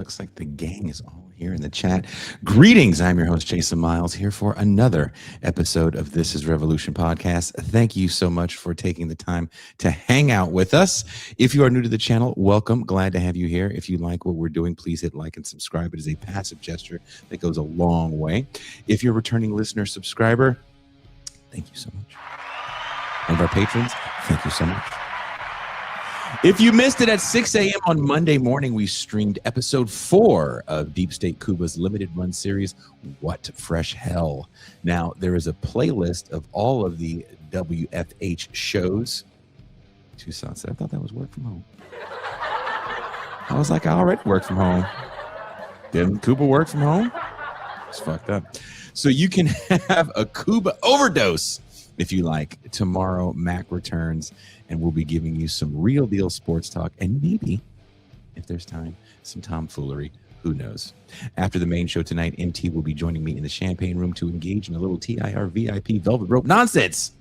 looks like the gang is all here in the chat. Greetings. I'm your host, Jason Miles, here for another episode of This is Revolution podcast. Thank you so much for taking the time to hang out with us. If you are new to the channel, welcome. Glad to have you here. If you like what we're doing, please hit like and subscribe. It is a passive gesture that goes a long way. If you're a returning listener, subscriber, thank you so much. And our patrons, thank you so much. If you missed it, at 6 a.m. on Monday morning, we streamed episode 4 of Deep State Kuba's limited run series, What Fresh Hell. Now, there is a playlist of all of the WFH shows. Tucson said, I thought that was work from home. I was like, I already work from home. Didn't Kuba work from home? It's fucked up. So you can have a Kuba overdose if you like. Tomorrow, Mac returns, and we'll be giving you some real deal sports talk and maybe, if there's time, some tomfoolery. Who knows? After the main show tonight, MT will be joining me in the champagne room to engage in a little TIR VIP velvet rope nonsense.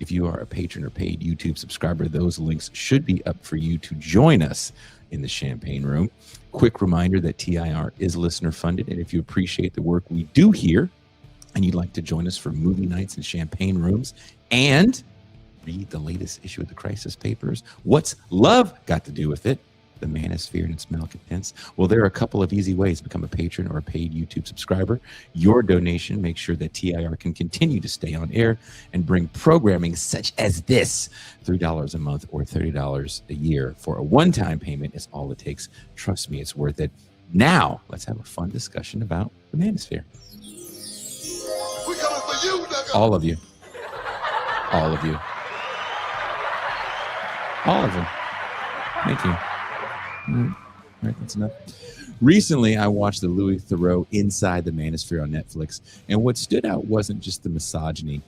If you are a patron or paid YouTube subscriber, those links should be up for you to join us in the champagne room. Quick reminder that TIR is listener funded, and if you appreciate the work we do here and you'd like to join us for movie nights and champagne rooms and read the latest issue of the Crisis Papers, what's love got to do with it? The Manosphere and its malcontents. Well, there are a couple of easy ways to become a patron or a paid YouTube subscriber. Your donation makes sure that TIR can continue to stay on air and bring programming such as this. $3 a month or $30 a year for a one-time payment is all it takes. Trust me, it's worth it. Now, let's have a fun discussion about the Manosphere. We coming for you, nigga. All of you. All of you. All of them. Thank you. All right, that's enough. Recently, I watched the Louis Theroux Inside the Manosphere on Netflix, and what stood out wasn't just the misogyny.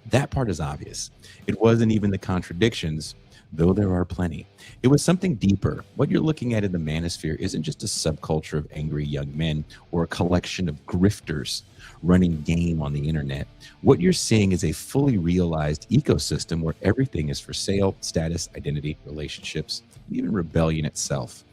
That part is obvious. It wasn't even the contradictions, though there are plenty. It was something deeper. What you're looking at in the Manosphere isn't just a subculture of angry young men or a collection of grifters running game on the internet. What you're seeing is a fully realized ecosystem where everything is for sale: status, identity, relationships, even rebellion itself.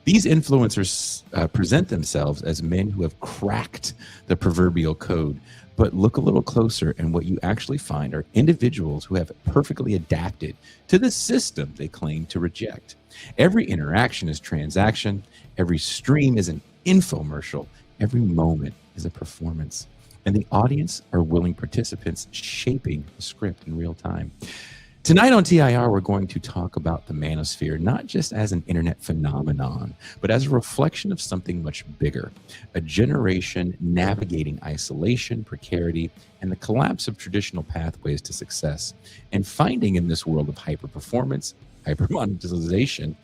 These influencers present themselves as men who have cracked the proverbial code, but look a little closer and what you actually find are individuals who have perfectly adapted to the system they claim to reject. Every interaction is transaction, every stream is an infomercial, every moment is a performance, and the audience are willing participants shaping the script in real time. Tonight on TIR, we're going to talk about the Manosphere, not just as an internet phenomenon, but as a reflection of something much bigger, a generation navigating isolation, precarity, and the collapse of traditional pathways to success, and finding in this world of hyper-performance, hyper-monetization,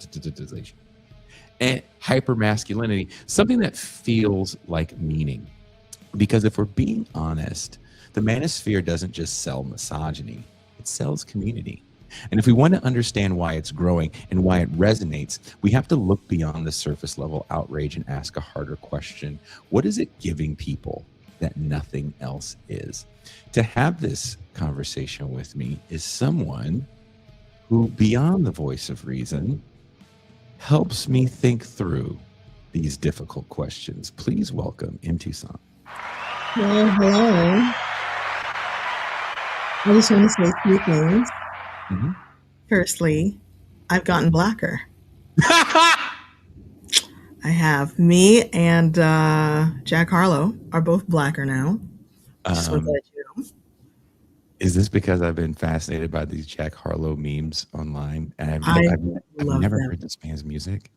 and hyper-masculinity, something that feels like meaning. Because if we're being honest, the Manosphere doesn't just sell misogyny. It sells community. And if we want to understand why it's growing and why it resonates, we have to look beyond the surface level outrage and ask a harder question. What is it giving people that nothing else is? To have this conversation with me is someone who, beyond the voice of reason, helps me think through these difficult questions. Please welcome MToussaint. Well, hello. I just want to say 2 things. Mm-hmm. Firstly, I've gotten blacker. I have. Me and Jack Harlow are both blacker now. Just want to let you know. Is this because I've been fascinated by these Jack Harlow memes online? And I've never heard this man's music,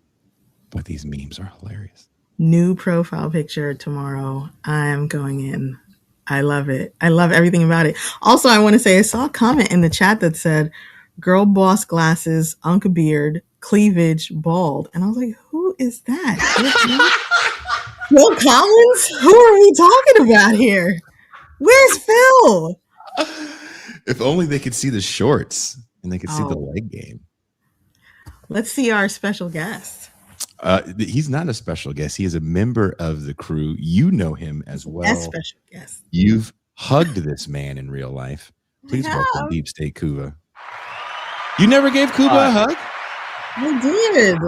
but these memes are hilarious. New profile picture tomorrow. I'm going in. I love it. I love everything about it. Also, I want to say I saw a comment in the chat that said, girl boss glasses, Unca beard, cleavage, bald. And I was like, who is that? Phil Collins? Who are we talking about here? Where's Phil? If only they could see the shorts and they could see the leg game. Let's see our special guest. He's not a special guest. He is a member of the crew. You know him as well. A special guest. You've hugged this man in real life. Please welcome Deep State Kuba. You never gave Kuba a hug? I did.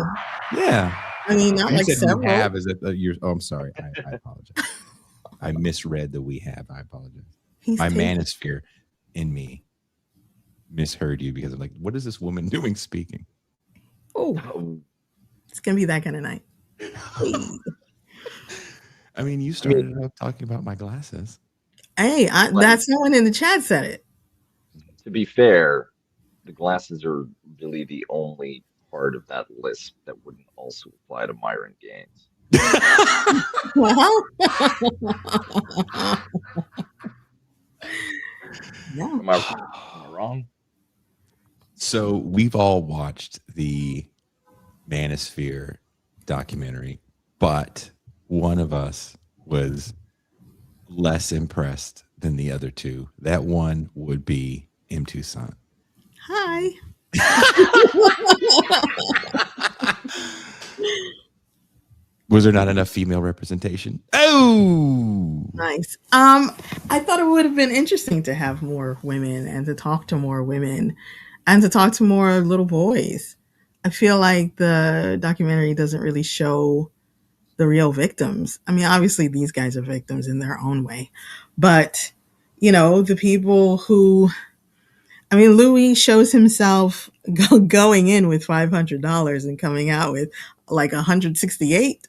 Yeah. I mean, not You like said we several. have. Is it? You're. Oh, I'm sorry. I apologize. I misread the we have. I apologize. He's My taken. manosphere in me misheard you because I'm like, what is this woman doing speaking? Oh, it's gonna be that kind of night. Hey, I mean, you started out talking about my glasses. hey, that's no one in the chat said it. To be fair, the glasses are really the only part of that list that wouldn't also apply to Myron Gaines. Well, yeah. Am I wrong? So we've all watched the Manosphere documentary, but one of us was less impressed than the other two. That one would be MToussaint. Hi. Was there not enough female representation? Oh, Nice. I thought it would have been interesting to have more women and to talk to more women and to talk to more little boys. I feel like the documentary doesn't really show the real victims. I mean, obviously these guys are victims in their own way, but the people who, I mean, Louis shows himself going in with $500 and coming out with like 168.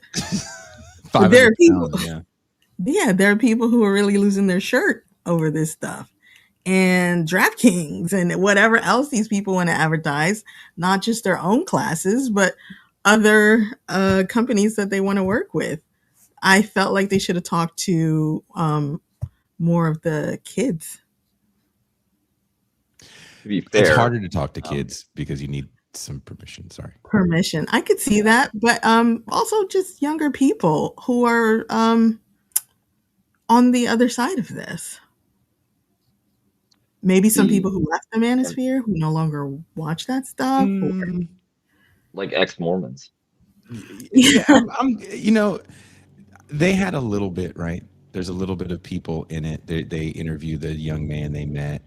But there are people, there are people who are really losing their shirt over this stuff. And DraftKings and whatever else these people want to advertise, not just their own classes, but other companies that they want to work with. I felt like they should have talked to more of the kids. To be fair, it's harder to talk to kids because you need some permission. Sorry. Permission. I could see that, but also just younger people who are on the other side of this. Maybe some people who left the Manosphere who no longer watch that stuff. Like ex-Mormons. Yeah, they had a little bit, right? There's a little bit of people in it. They interview the young man they met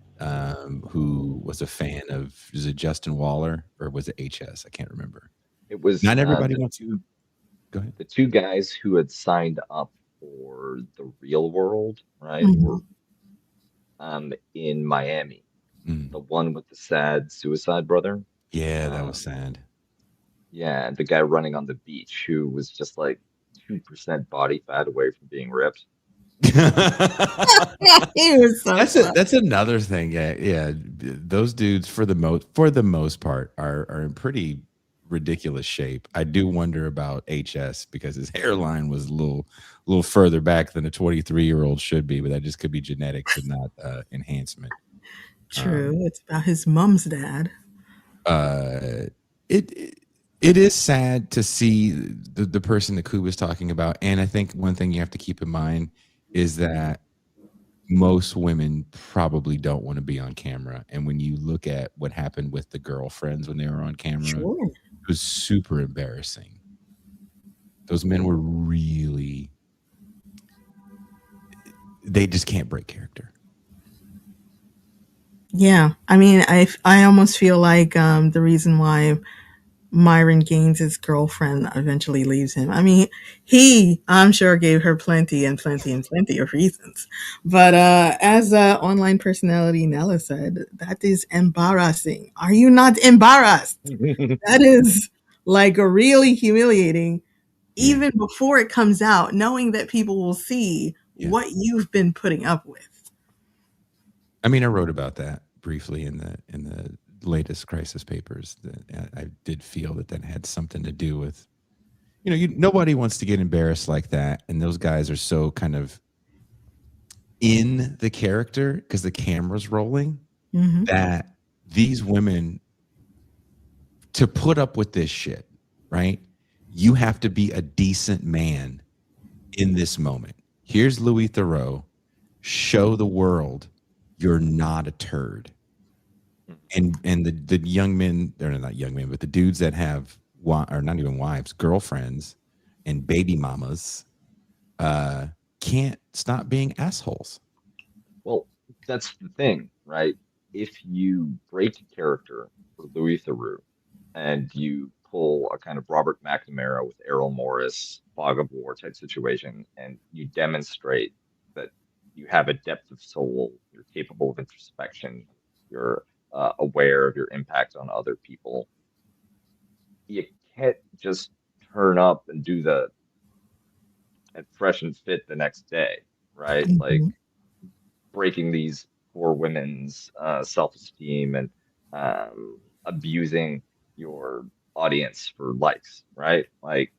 who was a fan of, is it Justin Waller or was it HS? I can't remember. It was not everybody wants to. Go ahead. The two guys who had signed up for the real world, right? Mhm. Were in Miami. The one with the sad suicide brother. Yeah, that was sad. Yeah, the guy running on the beach who was just like 2% body fat away from being ripped. He was so that's another thing. Yeah. Those dudes for the most part are in pretty ridiculous shape. I do wonder about HS because his hairline was a little further back than a 23-year-old should be, but that just could be genetics and not enhancement. True. It's about his mom's dad. It is sad to see the person that Kuba was talking about, and I think one thing you have to keep in mind is that most women probably don't want to be on camera. And when you look at what happened with the girlfriends when they were on camera, it was super embarrassing. Those men were really, they just can't break character. Yeah. I mean, I almost feel like the reason why Myron Gaines' girlfriend eventually leaves him. I mean, I'm sure, gave her plenty of reasons. But as online personality Nella said, that is embarrassing. Are you not embarrassed? That is like a really humiliating, even before it comes out, knowing that people will see what you've been putting up with. I mean, I wrote about that briefly in the latest crisis papers. That I did feel that had something to do with, nobody wants to get embarrassed like that, and those guys are so kind of in the character because the camera's rolling that these women, to put up with this shit, right? You have to be a decent man in this moment. Here's Louis Theroux. Show the world you're not a turd. And the young men, they're not young men, but the dudes that have, or not even wives, girlfriends and baby mamas can't stop being assholes. Well, that's the thing, right? If you break character for Louis Theroux and you pull a kind of Robert McNamara with Errol Morris, fog of war type situation, and you demonstrate that you have a depth of soul, you're capable of introspection, you're aware of your impact on other people. You can't just turn up and do the and fresh and fit the next day, right? Like Mhm. breaking these poor women's self-esteem and abusing your audience for likes, right? Like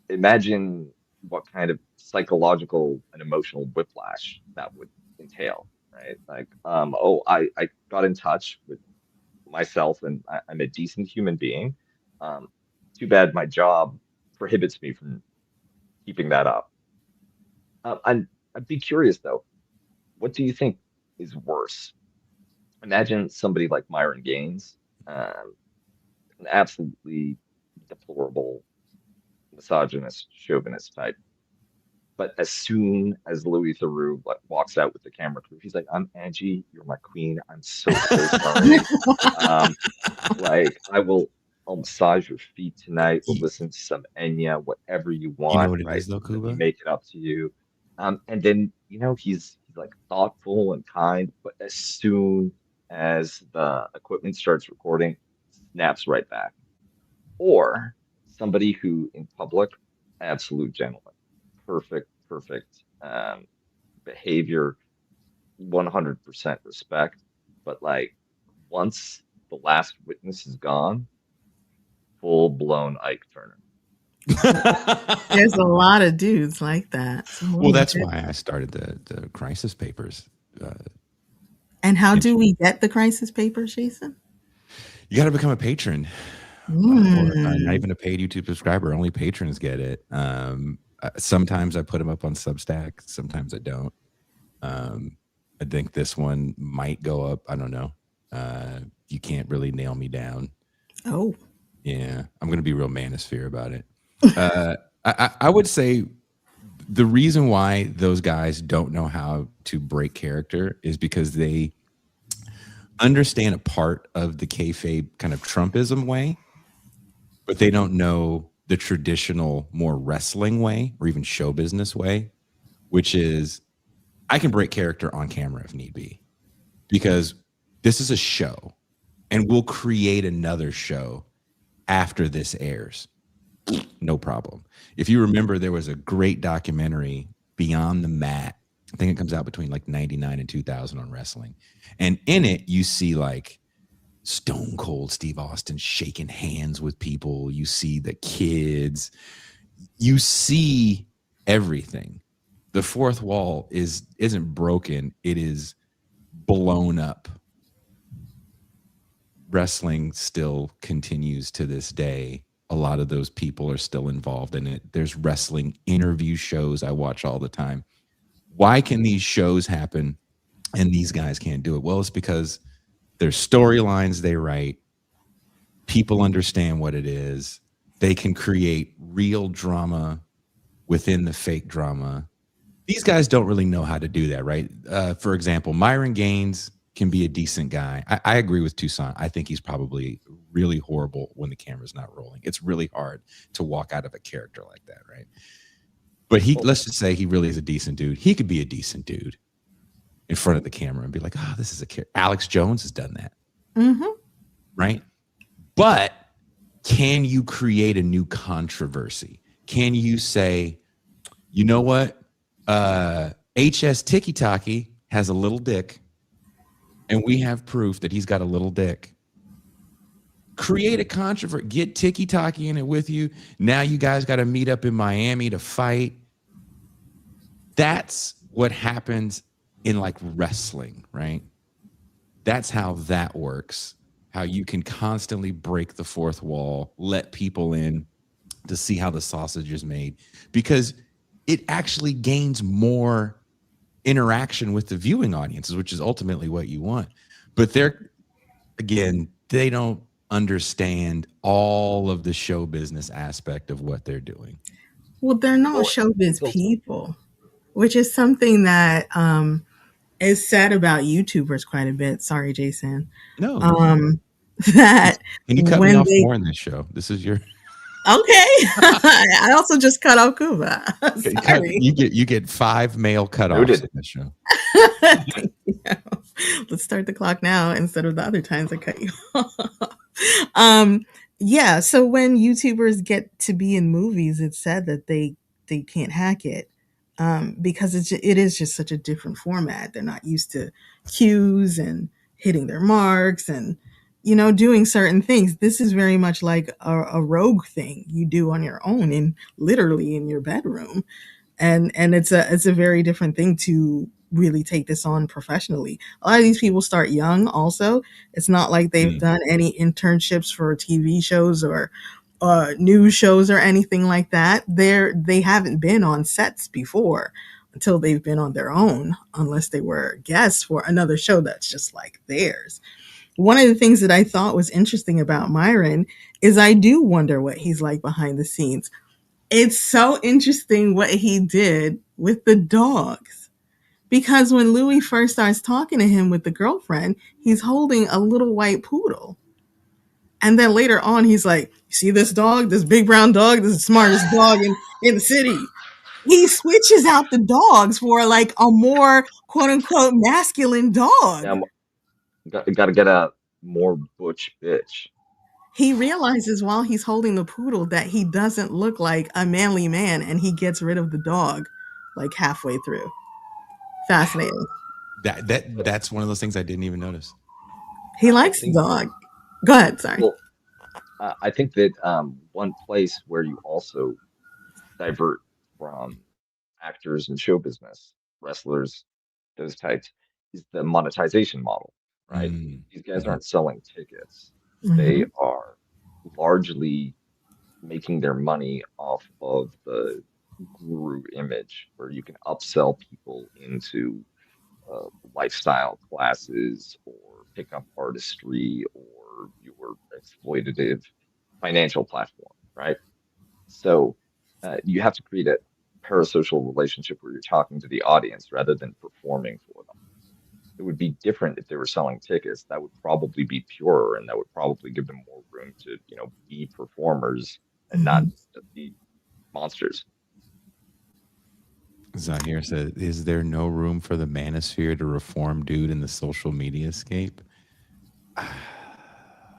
imagine what kind of psychological and emotional whiplash that would entail, right? Like, I got in touch with myself and I'm a decent human being. Um, Too bad my job prohibits me from keeping that up. I'd be curious though, what do you think is worse? Imagine somebody like Myron Gaines, an absolutely deplorable misogynist, chauvinist type. But as soon as Louis Theroux like walks out with the camera crew, he's like, "I'm Angie, you're my queen. I'm so sorry. Um, like I'll massage your feet tonight. We'll You, listen to some Enya, whatever you you know want, what it right? is though, Let me Kuba? make it up to you." And then he's like thoughtful and kind, but as soon as the equipment starts recording, snaps right back. Or somebody who in public, absolute gentleman, perfect behavior, 100% respect. But like once the last witness is gone, full blown Ike Turner. There's a lot of dudes like that. So Well, what is that's it? why I started the crisis papers. Uh, And how and do we get the crisis papers, Jason? you got to become a patron, or not Mm. even a paid YouTube subscriber. Only patrons get it. Sometimes I put them up on Substack. Sometimes I don't. I think this one might go up. I don't know. You can't really nail me down. Oh. Yeah, I'm going to be real manosphere about it. I would say the reason why those guys don't know how to break character is because they understand a part of the kayfabe kind of Trumpism way, but they don't know the traditional, more wrestling way or even show business way, which is I can break character on camera if need be, because this is a show and we'll create another show after this airs. No problem. If you remember, there was a great documentary, Beyond the Mat. I think it comes out between like 99 and 2000 on wrestling. And in it, you see like Stone Cold Steve Austin shaking hands with people. You see the kids. You see everything. The fourth wall isn't broken. It is blown up. Wrestling still continues to this day. A lot of those people are still involved in it. There's wrestling interview shows I watch all the time. Why can these shows happen and these guys can't do it? Well, it's because there's storylines they write. People understand what it is. They can create real drama within the fake drama. These guys don't really know how to do that, right? For example, Myron Gaines can be a decent guy. I agree with MToussaint. I think he's probably really horrible when the camera's not rolling. It's really hard to walk out of a character like that, right? But let's just say he really is a decent dude. He could be a decent dude in front of the camera and be like, "Oh, this is a character." Alex Jones has done that, right? But can you create a new controversy? Can you say, you know what? HS Tikky has a little dick, and we have proof that he's got a little dick. Create a controversy. Get Tikky in it with you. Now you guys got to meet up in Miami to fight. That's what happens in like wrestling, right? That's how that works. How you can constantly break the fourth wall, let people in to see how the sausage is made, because it actually gains more interaction with the viewing audiences, which is ultimately what you want. But they don't understand all of the show business aspect of what they're doing. Well, they're not Well, it's showbiz also people, which is something that is said about YouTubers quite a bit. Sorry, Jason. No, go for Um, it. that Can you cut me when off they more in this show? This is your okay, I also just cut off Kuba. Sorry. you get 5 male cutoffs Noted. in this show. Thank you. Let's start the clock now instead of the other times I cut you off. Yeah, so when YouTubers get to be in movies, it's said that they can't hack it because it is just such a different format. They're not used to cues and hitting their marks and doing certain things. This is very much like a rogue thing you do on your own in literally in your bedroom, and it's a very different thing to really take this on professionally. A lot of these people start young also. It's not like they've done any internships for TV shows or news shows or anything like that. They haven't been on sets before until they've been on their own, unless they were guests for another show that's just like theirs. One of the things that I thought was interesting about Myron is I do wonder what he's like behind the scenes. It's so interesting what he did with the dogs. Because when Louis first starts talking to him with the girlfriend, he's holding a little white poodle. And then later on, he's like, "You see this dog, this big brown dog, this is the smartest dog in the city." He switches out the dogs for like a more quote unquote masculine dog. Yeah, got to get a more butch bitch. He realizes while he's holding the poodle that he doesn't look like a manly man, and he gets rid of the dog like halfway through. Fascinating. That's one of those things I didn't even notice. He likes the dog. Go ahead, sorry. Well, I think that one place where you also divert from actors and show business, wrestlers, those types, is the monetization model, right? These guys aren't selling tickets. They are largely making their money off of the guru image, where you can upsell people into lifestyle classes or pickup artistry or your exploitative financial platform, right? So you have to create a parasocial relationship where you're talking to the audience rather than performing for them. It would be different if they were selling tickets. That would probably be purer, and that would probably give them more room to, be performers and not just be monsters. Zahir says, "Is there no room for the Manosphere to reform dude in the social media scape?"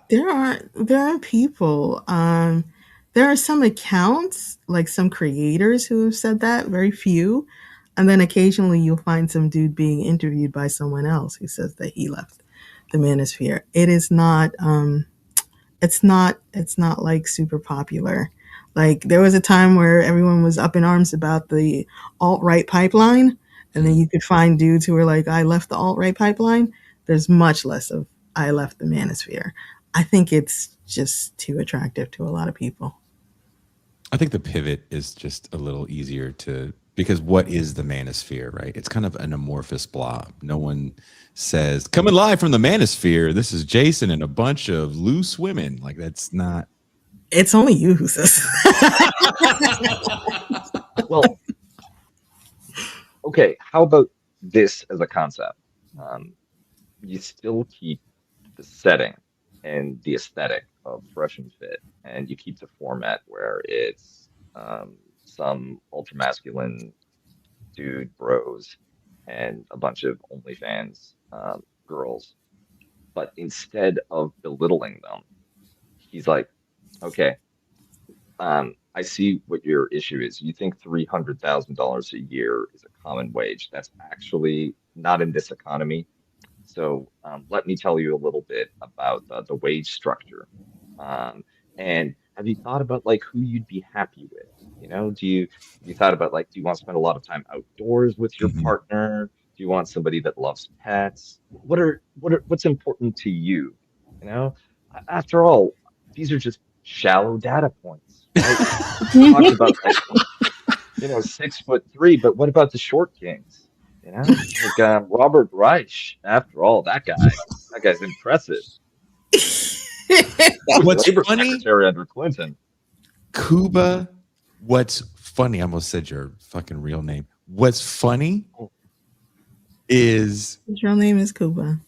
There are people. There are some accounts, like some creators who have said that, very few. And then occasionally you'll find some dude being interviewed by someone else who says that he left the Manosphere. It is not it's not like super popular. Like there was a time where everyone was up in arms about the alt-right pipeline, and then you could find dudes who were like, "I left the alt-right pipeline." There's much less of "I left the Manosphere." I think it's just too attractive to a lot of people. I think the pivot is just a little easier because what is the Manosphere, right? It's kind of an amorphous blob. No one says, "Coming live from the Manosphere, this is Jason and a bunch of loose women." Like that's not. It's only you who says. Well, okay. How about this as a concept? You still keep the setting and the aesthetic of Fresh and Fit, and you keep the format where it's some ultra masculine dude bros and a bunch of OnlyFans girls. But instead of belittling them, he's like, "Okay, I see what your issue is. You think $300,000 a year is a common wage. That's actually not in this economy. So let me tell you a little bit about the wage structure. And have you thought about like who you'd be happy with? Have you thought about like, do you want to spend a lot of time outdoors with your partner? Do you want somebody that loves pets? What's important to you? After all, these are just shallow data points, right? Talked about like, 6'3", but what about the short kings? Like Robert Reich. After all, that guy's impressive. What's Labor funny? Secretary under Clinton. Kuba. What's funny? I almost said your fucking real name. What's funny is His real name is Kuba.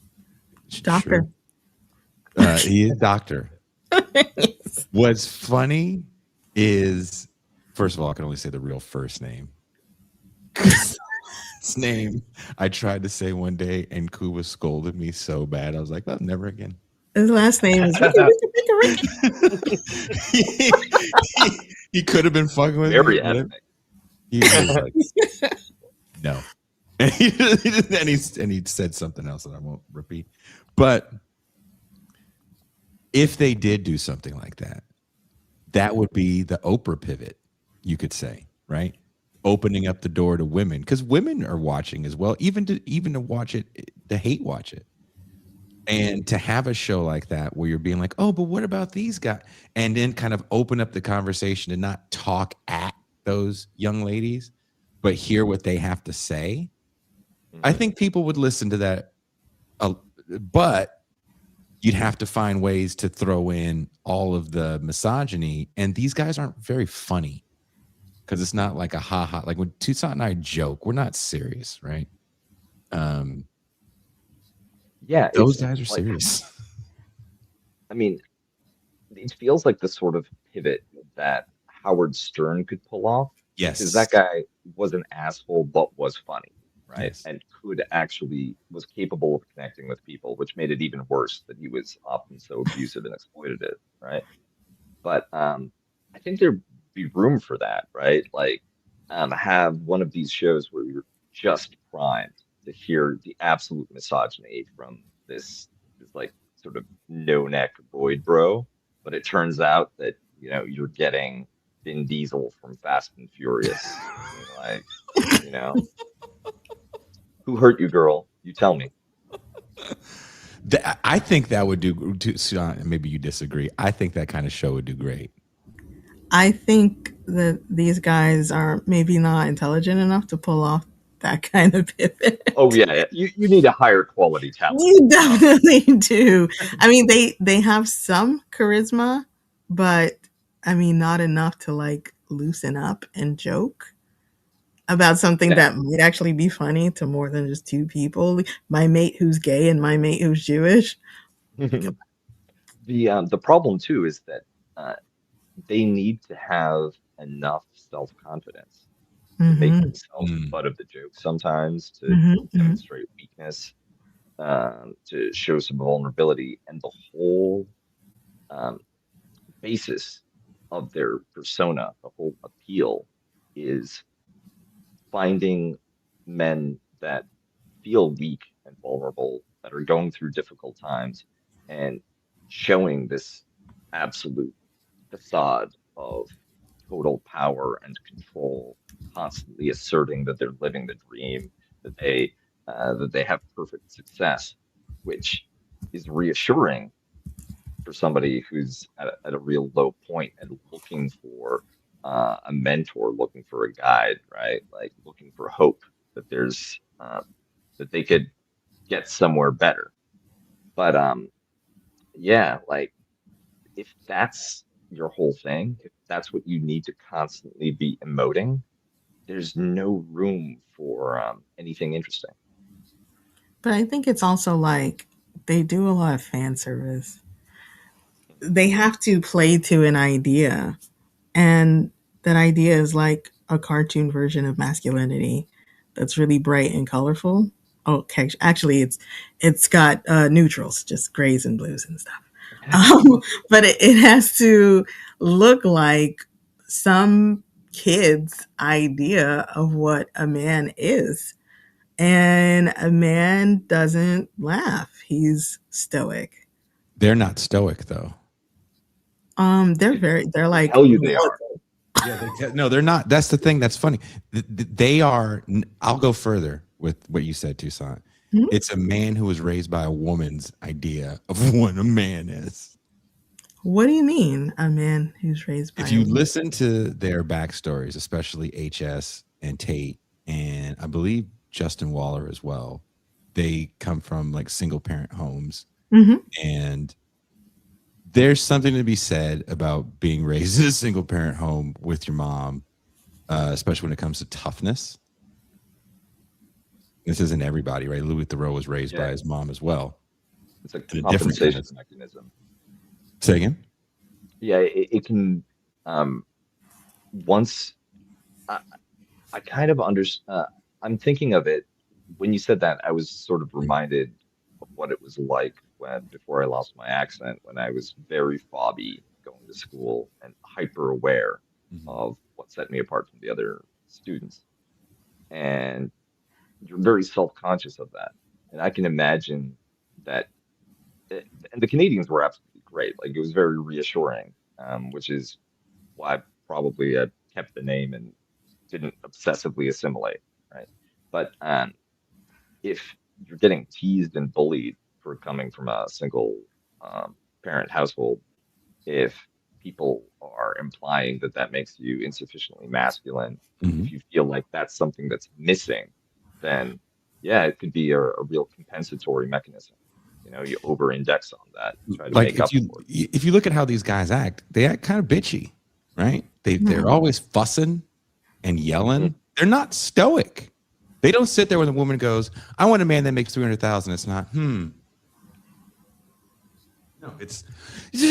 Doctor. He is doctor. What's funny is, first of all, I can only say the real first name. His name I tried to say one day, and Kuba scolded me so bad. I was like, "Oh, never again." His last name is Ricky. He could have been fucking with Very me. But ethnic. he was like, no. And he said something else that I won't repeat. But if they did do something like that, that would be the Oprah pivot, you could say, right? Opening up the door to women, because women are watching as well, even to watch it, to hate watch it. And to have a show like that where you're being like, oh, but what about these guys? And then kind of open up the conversation and not talk at those young ladies, but hear what they have to say. I think people would listen to that, but you'd have to find ways to throw in all of the misogyny. And these guys aren't very funny because it's not like a ha-ha. Like when Toussaint and I joke, we're not serious, right? Yeah, those guys are like, serious. I mean, it feels like the sort of pivot that Howard Stern could pull off. Yes. Because that guy was an asshole, but was funny, right? Yes. And was capable of connecting with people, which made it even worse that he was often so abusive and exploitative, right? But I think there'd be room for that, right? Like, have one of these shows where you're just primed to hear the absolute misogyny from this like sort of no-neck void bro, but it turns out that you're getting Vin Diesel from Fast and Furious. Like, who hurt you, girl? You tell me. I think that would do. Maybe you disagree. I think that kind of show would do great. I think that these guys are maybe not intelligent enough to pull off that kind of pivot. Oh yeah, you need a higher quality talent. You definitely do. I mean, they have some charisma, but I mean, not enough to like loosen up and joke about something that might actually be funny to more than just two people. My mate who's gay and my mate who's Jewish. The problem too is that they need to have enough self-confidence to make themselves the butt of the joke sometimes, to demonstrate weakness, to show some vulnerability, and the whole basis of their persona, the whole appeal, is finding men that feel weak and vulnerable, that are going through difficult times, and showing this absolute facade of total power and control, constantly asserting that they're living the dream, that they have perfect success, which is reassuring for somebody who's at a real low point and looking for a mentor, looking for a guide, right? Like looking for hope that there's that they could get somewhere better. But yeah, like if that's your whole thing, if that's what you need to constantly be emoting, there's no room for anything interesting. But I think it's also like they do a lot of fan service. They have to play to an idea, and that idea is like a cartoon version of masculinity that's really bright and colorful. Okay, actually, it's got neutrals, just grays and blues and stuff. But it has to look like some kid's idea of what a man is. And a man doesn't laugh. He's stoic. They're not stoic though. They're like, Tell you they are. Yeah, no, they're not. That's the thing that's funny. They are. I'll go further with what you said, Toussaint. Mm-hmm. It's a man who was raised by a woman's idea of what a man is. What do you mean, a man who's raised by? If you listen to their backstories, especially HS and Tate, and I believe Justin Waller as well, they come from like single parent homes, and there's something to be said about being raised in a single parent home with your mom, especially when it comes to toughness. This isn't everybody, right? Louis Theroux was raised by his mom as well. It's a in a different kind compensation of. mechanism. Say again. Yeah, it can. Once I, I kind of I'm thinking of it when you said that. I was sort of reminded of what it was like when before I lost my accent, when I was very fobby going to school and hyper aware Mhm. of what set me apart from the other students. And you're very self-conscious of that. And I can imagine that, and the Canadians were absolutely great. Like it was very reassuring, which is why probably I kept the name and didn't obsessively assimilate, right? But if you're getting teased and bullied for coming from a single parent household, if people are implying that that makes you insufficiently masculine, Mhm. if you feel like that's something that's missing, then yeah, it could be a real compensatory mechanism. You know, you over-index on that, try to Like make up for it. if you look at how these guys act, they act kind of bitchy, right? They're Yeah. always fussing and Mhm. yelling. They're not stoic. They don't sit there when a woman goes, "I want a man that makes 300,000." It's not. No, it's. Yeah.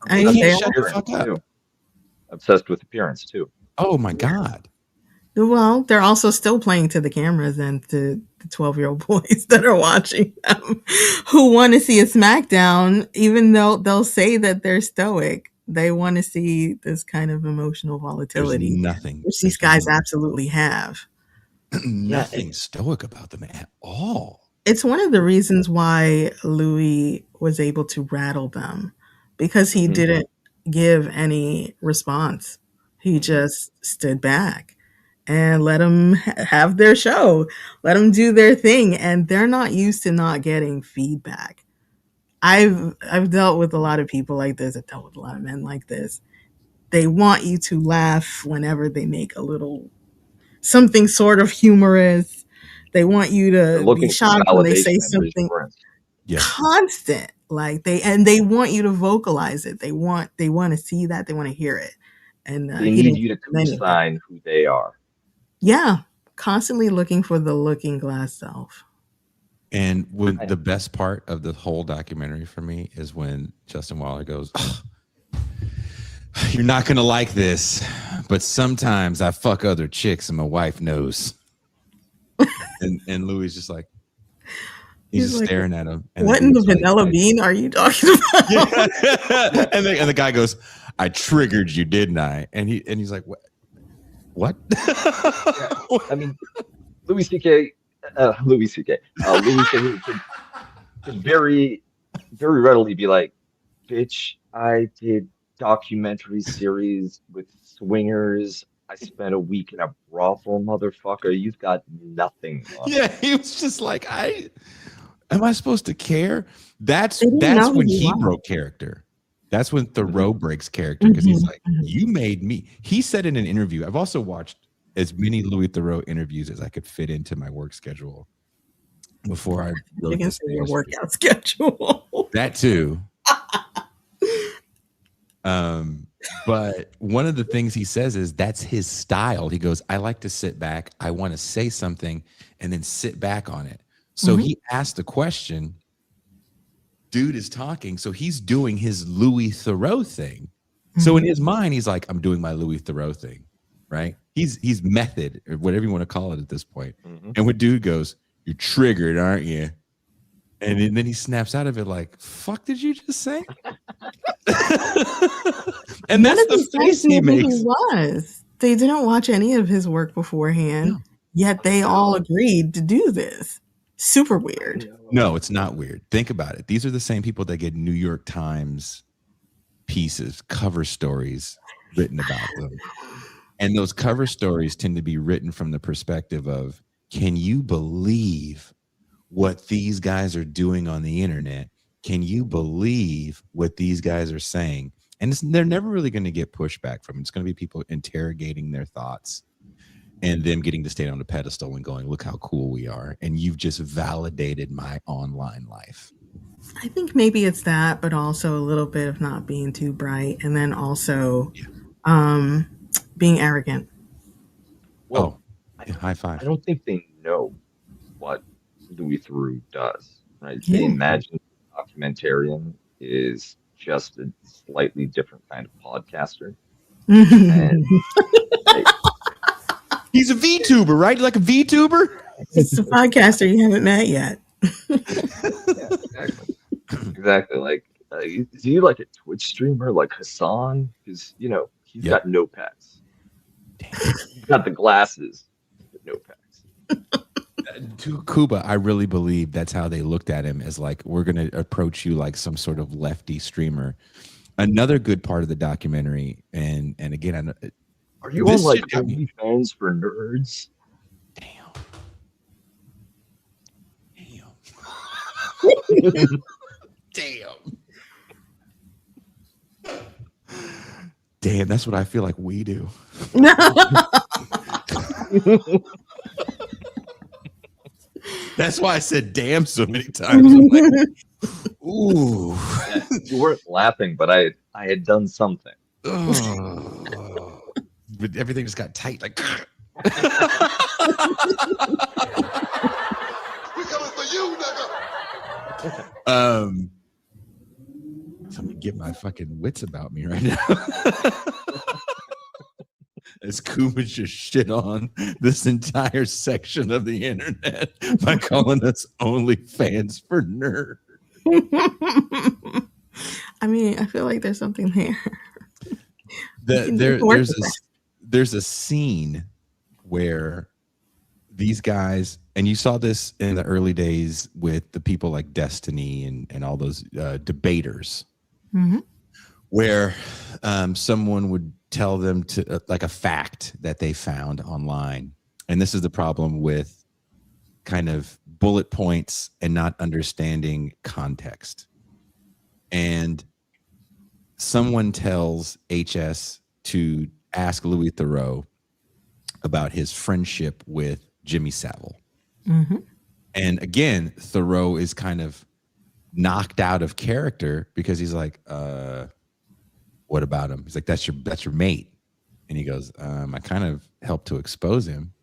I They mean, can't they shut the are. fuck Appearance up. too. Obsessed with appearance too. Oh my god. Well, they're also still playing to the cameras and to the 12-year-old boys that are watching them who want to see a SmackDown, even though they'll say that they're stoic. They want to see this kind of emotional There's volatility, nothing. which these There's guys absolutely have. Yeah, nothing stoic about them at all. It's one of the reasons why Louis was able to rattle them because he mhm, didn't give any response. He mhm. just stood back and let them have their show, let them do their thing. And they're not used to not getting feedback. I've dealt with a lot of people like this. I've dealt with a lot of men like this. They want you to laugh whenever they make a little something sort of humorous. They want you They're to be looking for shocked when they say validation and something reassurance. Yeah. constant. Like they want you to vocalize it. They want to see that. They want to hear it. And They he need didn't you to give them any of that. co-sign who they are. Yeah, constantly looking for the looking glass self. And when I, the best part of the whole documentary for me is when Justin Waller goes, "Ugh, you're not gonna like this, but sometimes I fuck other chicks and my wife knows." And Louis is just like he's He's just like, staring at him, and the "What in the dude's like, vanilla bean are you talking yeah. about?" yeah, and the guy goes, "I triggered you, didn't I?" And he's like, "What? What?" yeah. I mean, Louis C.K. Louis C.K. Louis Theroux could very readily be like, "Bitch, I did documentary series with swingers. I spent a week in a brothel, motherfucker. You've got nothing on Yeah, me." he was just like, "I am I supposed to care?" They didn't That's know who when he he was. broke character. That's when Mhm. Thoreau breaks character because he's Mhm, like, mhm. "You made me." He said in an interview. I've also watched as many Louis Theroux interviews as I could fit into my work schedule before I You wrote can this say your manuscript. workout schedule. That too. But one of the things he says is that's his style. He goes, "I like to sit back. I want to say something and then sit back on it." So Mhm, he asked the question, dude is talking, so he's doing his Louis Theroux thing. So in mhm. his mind, he's like, "I'm doing my Louis Theroux thing," right? He's method or whatever you want to call it at this point. Mhm. And when dude goes, "You're triggered, aren't you?" And then he snaps out of it like, "Fuck, did you just say?" And None that's of the these guys face he knew who he makes. was. They didn't watch any of his work beforehand, No, yet they all agreed to do this. Super I weird. no, know. it's not weird. Think about it. These are the same people that get New York Times pieces, cover stories written about them. And those cover stories tend to be written from the perspective of, can you believe what these guys are doing on the internet? Can you believe what these guys are saying? And they're never really going to get pushback from it. It's going to be people interrogating their thoughts and them getting to stand on a pedestal and going, look how cool we are. And you've just validated my online life. I think maybe it's that, but also a little bit of not being too bright, and then also Yeah. um, being arrogant. Well, Oh, I yeah, don't high I five. don't think they know what Louis Theroux does, right? They Yeah. imagine the documentarian is just a slightly different kind of podcaster. And like, He's a VTuber, right? Like a VTuber? It's a podcaster you haven't met yet. yeah, exactly. Exactly. Like, is he like a Twitch streamer like Hassan? Because, he's Yep. got no pets. He's got the glasses, but no pets. To Kuba, I really believe that's how they looked at him, as like, we're going to approach you like some sort of lefty streamer. Another good part of the documentary, and again, Are you this on like shit got me. OnlyFans for nerds? Damn. Damn. Damn, that's what I feel like we do. That's why I said damn so many times. I'm like, ooh. Yeah, you weren't laughing, but I had done something. Oh. But everything just got tight. Like, We coming for you, nigga. Let me get my fucking wits about me right now. As Kuba just shit on this entire section of the internet by calling us OnlyFans for nerds. I mean, I feel like there's something there. There's a scene where these guys, and you saw this in the early days with the people like Destiny and all those debaters, where someone would tell them to like a fact that they found online. And this is the problem with kind of bullet points and not understanding context. And someone tells HS to ask Louis Theroux about his friendship with Jimmy Savile. And again, Theroux is kind of knocked out of character because he's like, what about him? He's like, that's your mate. And he goes, I kind of helped to expose him.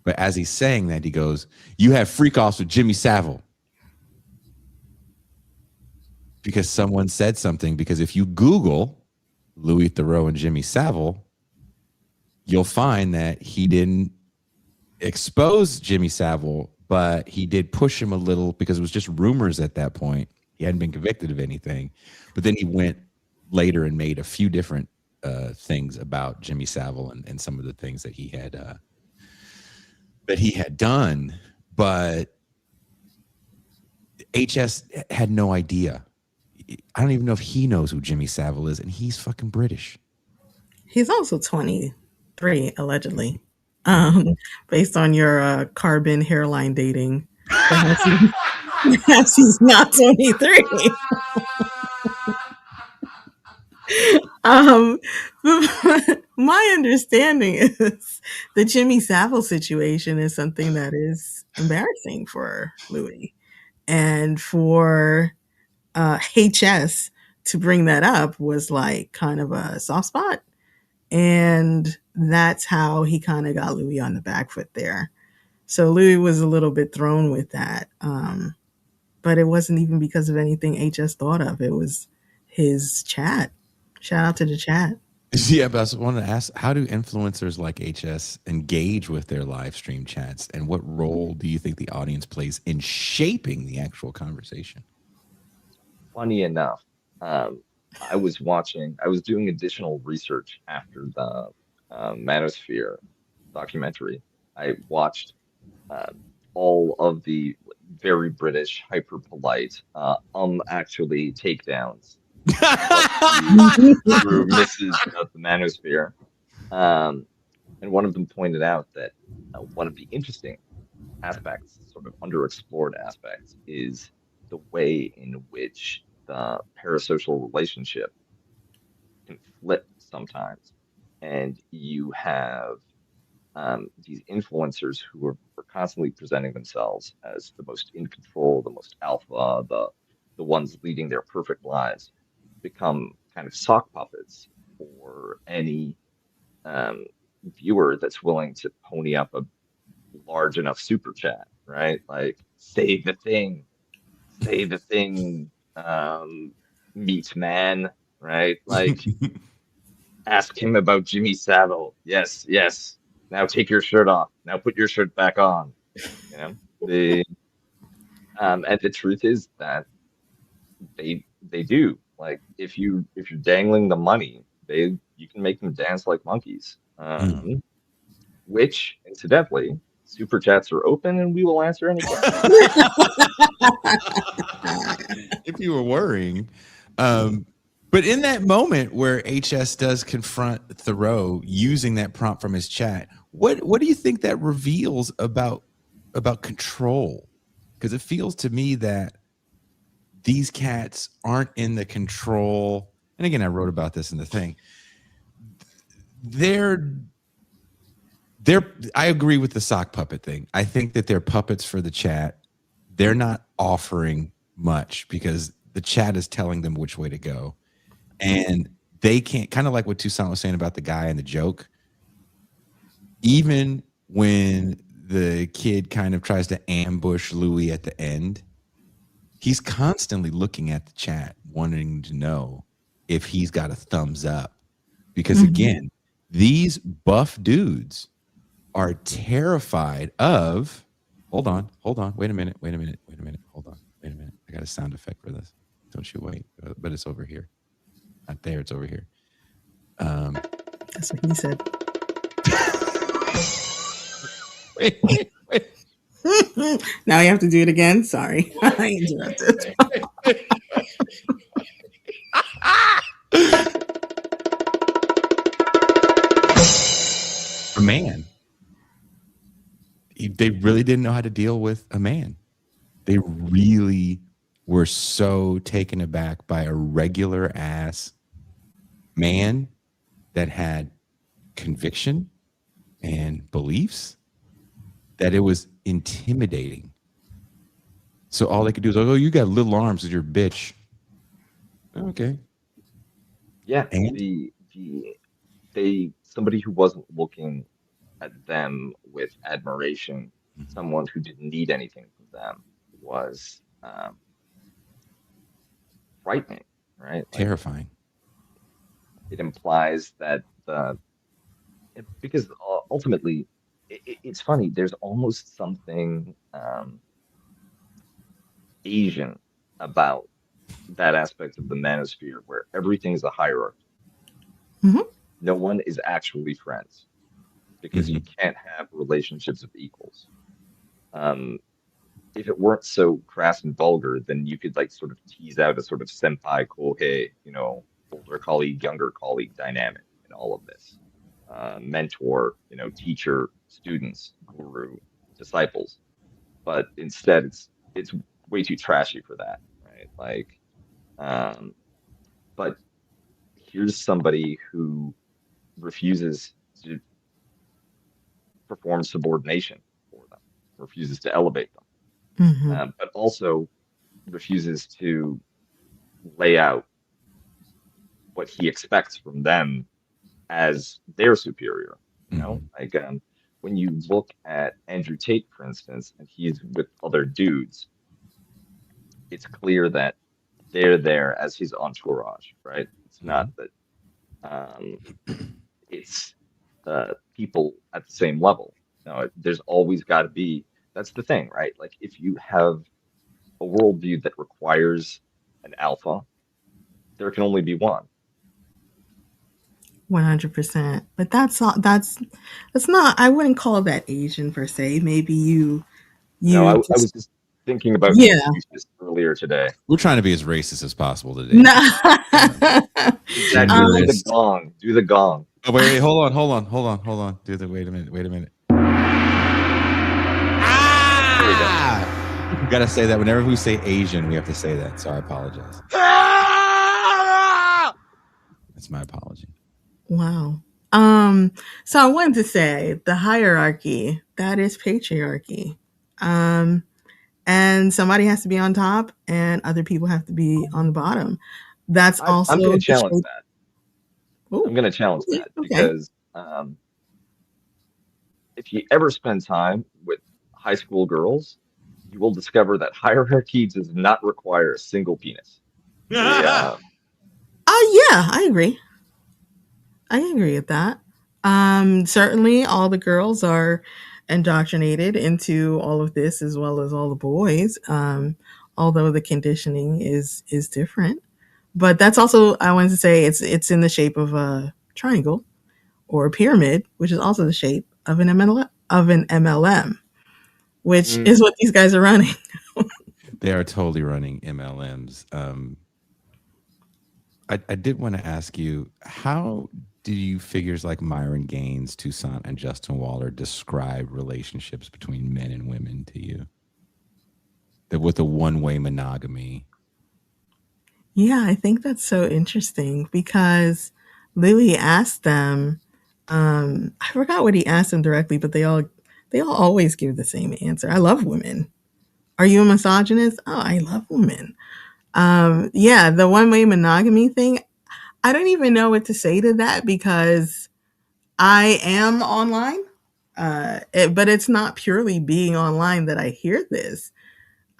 But as he's saying that, he goes, you have freak offs with Jimmy Savile. Because someone said something. Because if you Google Louis Theroux and Jimmy Savile, you'll find that he didn't expose Jimmy Savile, but he did push him a little because it was just rumors at that point. He hadn't been convicted of anything. But then he went later and made a few different things about Jimmy Savile and some of the things that he had done. But HS had no idea. I don't even know if he knows who Jimmy Savile is, and he's fucking British. He's also 23, allegedly. Based on your carbon hairline dating. Perhaps he's not 23. My understanding is the Jimmy Savile situation is something that is embarrassing for Louis. And for HS to bring that up was like kind of a soft spot. And that's how he kind of got Louis on the back foot there. So Louis was a little bit thrown with that. But it wasn't even because of anything HS thought of. It was his chat. Shout out to the chat. Yeah, but I wanted to ask, how do influencers like HS engage with their live stream chats? And what role do you think the audience plays in shaping the actual conversation? Funny enough, I was doing additional research after the Manosphere documentary. I watched all of the very British, hyper polite, actually takedowns through misses of the Manosphere. And one of them pointed out that one of the interesting aspects, sort of underexplored aspects, is the way in which the parasocial relationship can flip sometimes. And you have these influencers who are constantly presenting themselves as the most in control, the most alpha, the ones leading their perfect lives, become kind of sock puppets for any viewer that's willing to pony up a large enough super chat, right? Like, say the thing, meet man, right? Like, ask him about Jimmy Savile. Yes, yes. Now take your shirt off. Now put your shirt back on. You know, and the truth is that they do. Like, if you're dangling the money, you can make them dance like monkeys. Which, incidentally, super chats are open, and we will answer any questions. If you were worrying. But in that moment where HS does confront Theroux using that prompt from his chat, what do you think that reveals about control? Because it feels to me that these cats aren't in the control. And again, I wrote about this in the thing. I agree with the sock puppet thing. I think that they're puppets for the chat. They're not offering much because the chat is telling them which way to go. And they can't, kind of like what MToussaint was saying about the guy and the joke. Even when the kid kind of tries to ambush Louis at the end, he's constantly looking at the chat, wanting to know if he's got a thumbs up. Because again, these buff dudes are terrified of, hold on, wait a minute, hold on, wait a minute. I got a sound effect for this. Don't you wait, but it's over here. Not there, it's over here. That's what he said. Wait. Now you have to do it again. Sorry, I interrupted. A man. They really didn't know how to deal with a man. They really were so taken aback by a regular ass man that had conviction and beliefs that it was intimidating. So all they could do is, oh, you got little arms with your bitch. Okay. Yeah, And somebody who wasn't looking at them with admiration, someone who didn't need anything from them, was frightening, right? Like, terrifying. it implies that because ultimately, it's funny. There's almost something Asian about that aspect of the manosphere where everything's a hierarchy. No one is actually friends because you can't have relationships of equals. If it weren't so crass and vulgar, then you could like sort of tease out a sort of senpai kohei, older colleague, younger colleague dynamic in all of this. Mentor, teacher, students, guru, disciples. But instead it's way too trashy for that, right? Like, but here's somebody who refuses to perform subordination for them, refuses to elevate them, but also refuses to lay out what he expects from them as their superior. Like, when you look at Andrew Tate, for instance, and he's with other dudes, it's clear that they're there as his entourage, right? It's not that it's people at the same level. There's always got to be, that's the thing, right? Like, if you have a worldview that requires an alpha, there can only be one. 100%. But that's not, I wouldn't call that Asian per se. Maybe you I was just thinking about Confucius earlier today. We're trying to be as racist as possible today. No. Exactly. Do the gong. Oh, wait, hold on. Wait a minute. You gotta say that whenever we say Asian, we have to say that. So I apologize. That's my apology. Wow. So I wanted to say the hierarchy, that is patriarchy. And somebody has to be on top and other people have to be on the bottom. That's also I'm going to challenge that. Ooh. I'm going to challenge that Okay. because if you ever spend time with high school girls, you will discover that hierarchy does not require a single penis. Yeah. Oh yeah, I agree. I agree with that. Certainly, all the girls are indoctrinated into all of this, as well as all the boys. Although the conditioning is different, but that's also, I wanted to say, it's in the shape of a triangle or a pyramid, which is also the shape of an MLM, which is what these guys are running. They are totally running MLMs. I did want to ask you, how do you figures like Myron Gaines, MToussaint, and Justin Waller describe relationships between men and women to you? That with a one-way monogamy. Yeah, I think that's so interesting because Louis asked them. I forgot what he asked them directly, but they all always give the same answer. I love women. Are you a misogynist? Oh, I love women. Yeah, the one way monogamy thing. I don't even know what to say to that because I am online, but it's not purely being online that I hear this.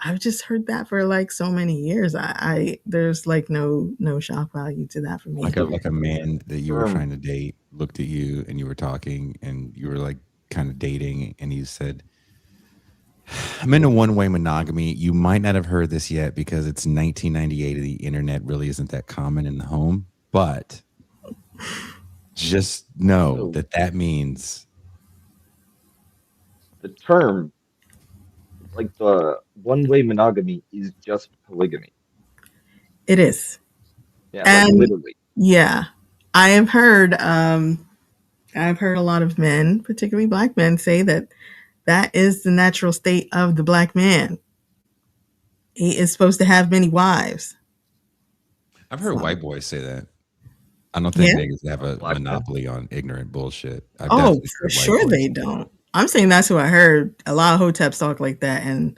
I've just heard that for like so many years. I there's like no shock value to that for me. Like a man that you were Term. trying to date looked at you and you were talking and you were like kind of dating and you said, I'm in a one-way monogamy. You might not have heard this yet because it's 1998 and the internet really isn't that common in the home, but just know that means The term, like the one-way monogamy, is just polygamy. It is. Yeah, And like literally. yeah, I have heard I've heard a lot of men, particularly black men, say that that is the natural state of the black man. He is supposed to have many wives. I've heard So, white boys say that. I don't think yeah. niggas have a Black men. monopoly on ignorant bullshit. I've Oh, definitely for heard white sure boys they say that. don't. I'm saying that's who I heard. A lot of hoteps talk like that, and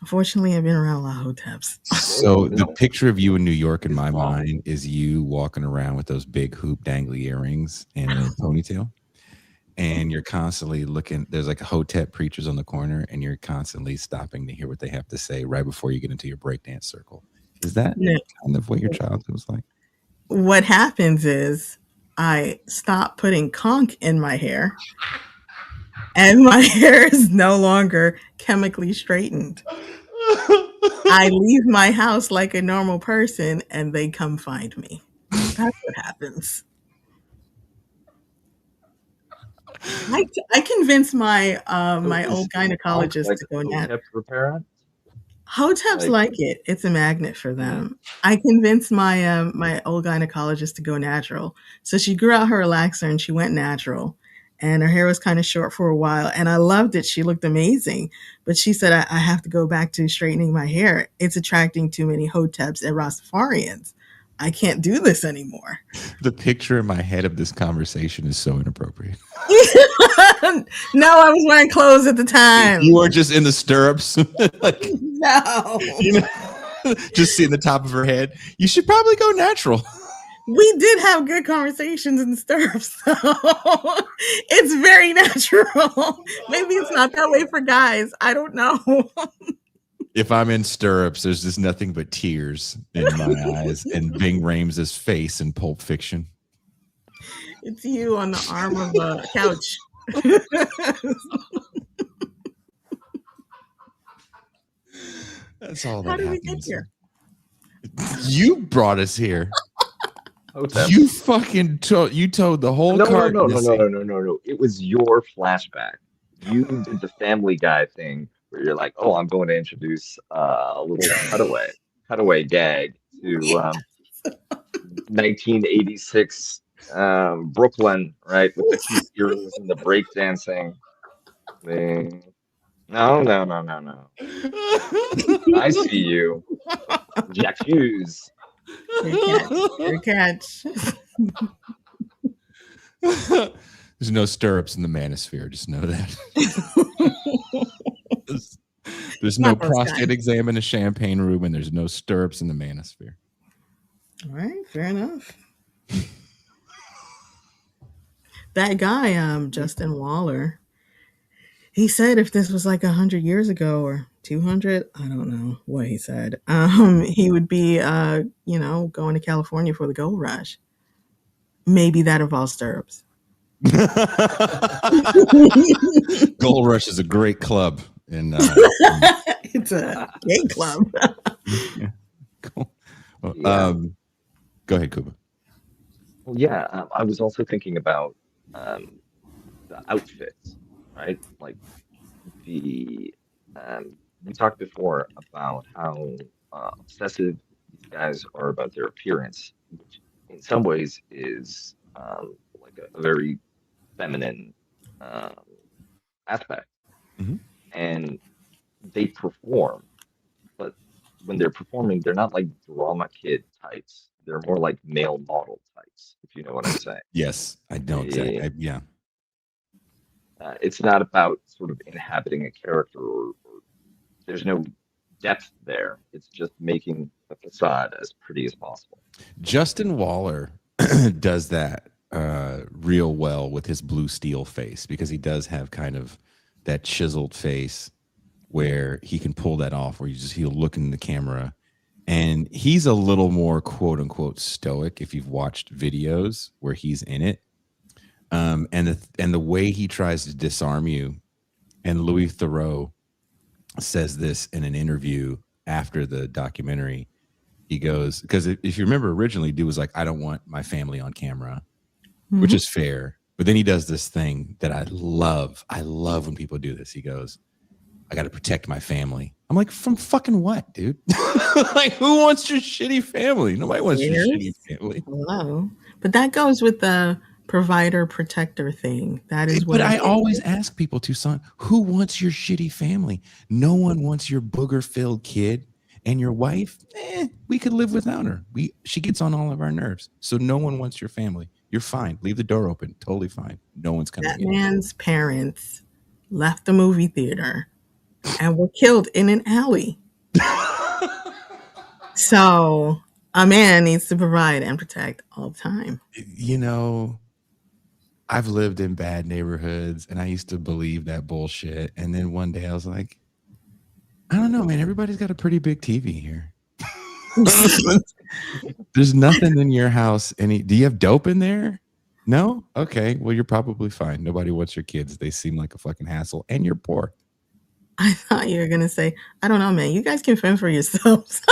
unfortunately, I've been around a lot of hoteps. So the picture of you in New York in my mind is you walking around with those big hoop dangly earrings and a ponytail. And you're constantly looking, there's like hotep preachers on the corner, and you're constantly stopping to hear what they have to say right before you get into your breakdance circle. Is that No. kind of what your childhood was like? What happens is I stop putting conch in my hair, and my hair is no longer chemically straightened. I leave my house like a normal person and they come find me. That's what happens. I convinced my old gynecologist Like to go nat. hotep repairant. Hoteps Like, like it. It's a magnet for them. I convinced my old gynecologist to go natural. So she grew out her relaxer and she went natural. And her hair was kind of short for a while. And I loved it. She looked amazing. But she said, I have to go back to straightening my hair. It's attracting too many Hoteps and Rastafarians. I can't do this anymore. The picture in my head of this conversation is so inappropriate. No, I was wearing clothes at the time. You were just in the stirrups, like, No. you know, just seeing the top of her head. You should probably go natural. We did have good conversations in the stirrups, so it's very natural. Maybe it's not that way for guys. I don't know. If I'm in stirrups, there's just nothing but tears in my eyes and Ving Rhames' face in Pulp Fiction. It's you on the arm of a couch. That's all that How did we happens. get here? You brought us here. hotep. You fucking told the whole No, cart. no. It was your flashback. You did the Family Guy thing where you're like, "Oh, I'm going to introduce a little cutaway gag to 1986 Brooklyn, right, with the cute earrings and the breakdancing thing." No. I see you, Jack Hughes. Your catch. There's no stirrups in the Manosphere. Just know that. There's no Not those prostate guys. exam in the champagne room, and there's no stirrups in the Manosphere. All right, fair enough. That guy, Justin Waller, he said if this was like 100 years ago or 200? I don't know what he said. He would be, going to California for the gold rush. Maybe that involves stirrups. Gold Rush is a great club. And It's a gay club. yeah. Cool. Well, Yeah. Go ahead, Kuba. Well, yeah, I was also thinking about the outfits, right? Like the we talked before about how obsessive these guys are about their appearance, which in some ways is like a very feminine um, aspect, Mhm. and they perform, but when they're performing, they're not like drama kid types. They're more like male model types, if you know what I'm saying. Yes, I know exactly. Yeah. It's not about sort of inhabiting a character or there's no depth there. It's just making the facade as pretty as possible. Justin Waller does that real well with his blue steel face, because he does have kind of that chiseled face where he can pull that off, where he'll look in the camera, and he's a little more quote unquote stoic if you've watched videos where he's in it. And the way he tries to disarm you, and Louis Theroux says this in an interview after the documentary. He goes, because if you remember originally, dude was like, I don't want my family on camera, which is fair. But then he does this thing that I love. I love when people do this. He goes, I got to protect my family. I'm like, from fucking what, dude? Like, who wants your shitty family? Nobody wants your shitty family. Hello. But that goes with the provider protector thing. That is what. But I always ask people, Toussaint, who wants your shitty family? No one wants your booger-filled kid. And your wife, we could live without her. She gets on all of our nerves. So no one wants your family. You're fine. Leave the door open. Totally fine. No one's coming That in. man's parents left the movie theater and were killed in an alley. So a man needs to provide and protect all the time. You know, I've lived in bad neighborhoods, and I used to believe that bullshit. And then one day I was like, I don't know, man. Everybody's got a pretty big TV here. There's nothing in your house. Do you have dope in there? No? Okay. Well, you're probably fine. Nobody wants your kids. They seem like a fucking hassle, and you're poor. I thought you were going to say, I don't know, man. You guys can fend for yourselves.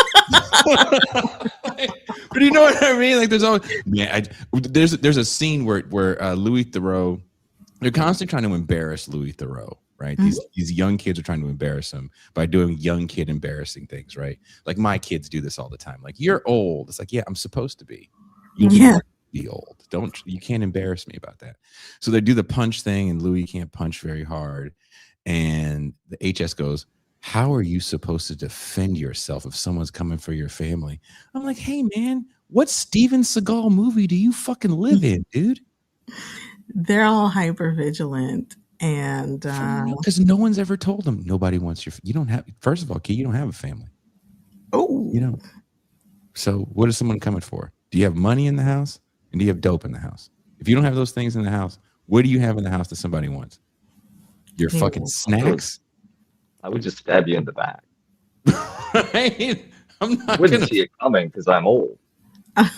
But you know what I mean? Like, there's always, there's a scene where Louis Theroux, they're constantly trying to embarrass Louis Theroux. Right. These young kids are trying to embarrass him by doing young kid embarrassing things. Right. Like, my kids do this all the time. Like, you're old. It's like, yeah, I'm supposed to be. You be old. You can't embarrass me about that. So they do the punch thing, and Louis can't punch very hard. And the HS goes, how are you supposed to defend yourself if someone's coming for your family? I'm like, hey, man, what Steven Seagal movie do you fucking live in, dude? They're all hyper vigilant. And because no one's ever told them nobody wants you don't have, first of all, Key, you don't have a family. Oh, you don't. So what is someone coming for? Do you have money in the house, and do you have dope in the house? If you don't have those things in the house, what do you have in the house that somebody wants? Your fucking snacks? I would just stab you in the back. Right? I'm not wouldn't see it coming because I'm old. I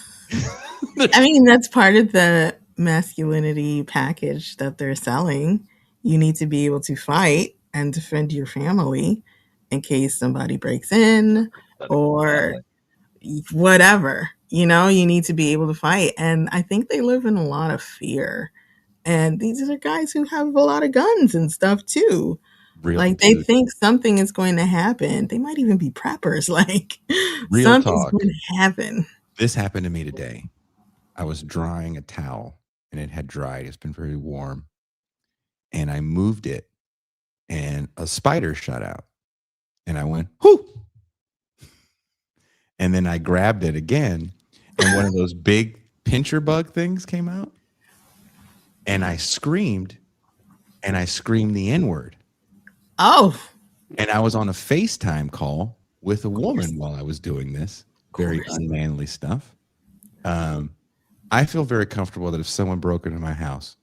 mean, that's part of the masculinity package that they're selling. You need to be able to fight and defend your family in case somebody breaks in or whatever. You know, you need to be able to fight. And I think they live in a lot of fear. And these are guys who have a lot of guns and stuff too. They think something is going to happen. They might even be preppers. Like, something's going to happen. This happened to me today. I was drying a towel, and it had dried. It's been very warm. And I moved it, and a spider shot out. And I went, whoo! And then I grabbed it again, and one of those big pincher bug things came out. And I screamed the N-word. Oh. And I was on a FaceTime call with a woman while I was doing this. Very unmanly stuff. I feel very comfortable that if someone broke into my house,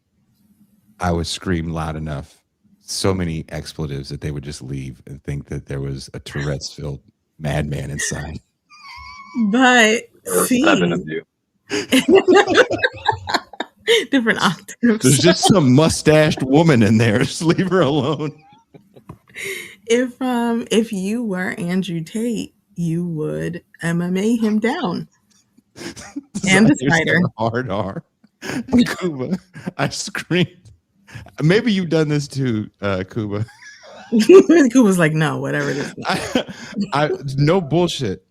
I would scream loud enough so many expletives that they would just leave and think that there was a Tourette's-filled madman inside. But There are see, 7 of you. different octaves. There's just some mustached woman in there. Just leave her alone. If you were Andrew Tate, you would MMA him down. And the spider. Hard R. Kuba. I screamed. Maybe you've done this too, Kuba. Kuba's like, no, whatever it is. I no bullshit.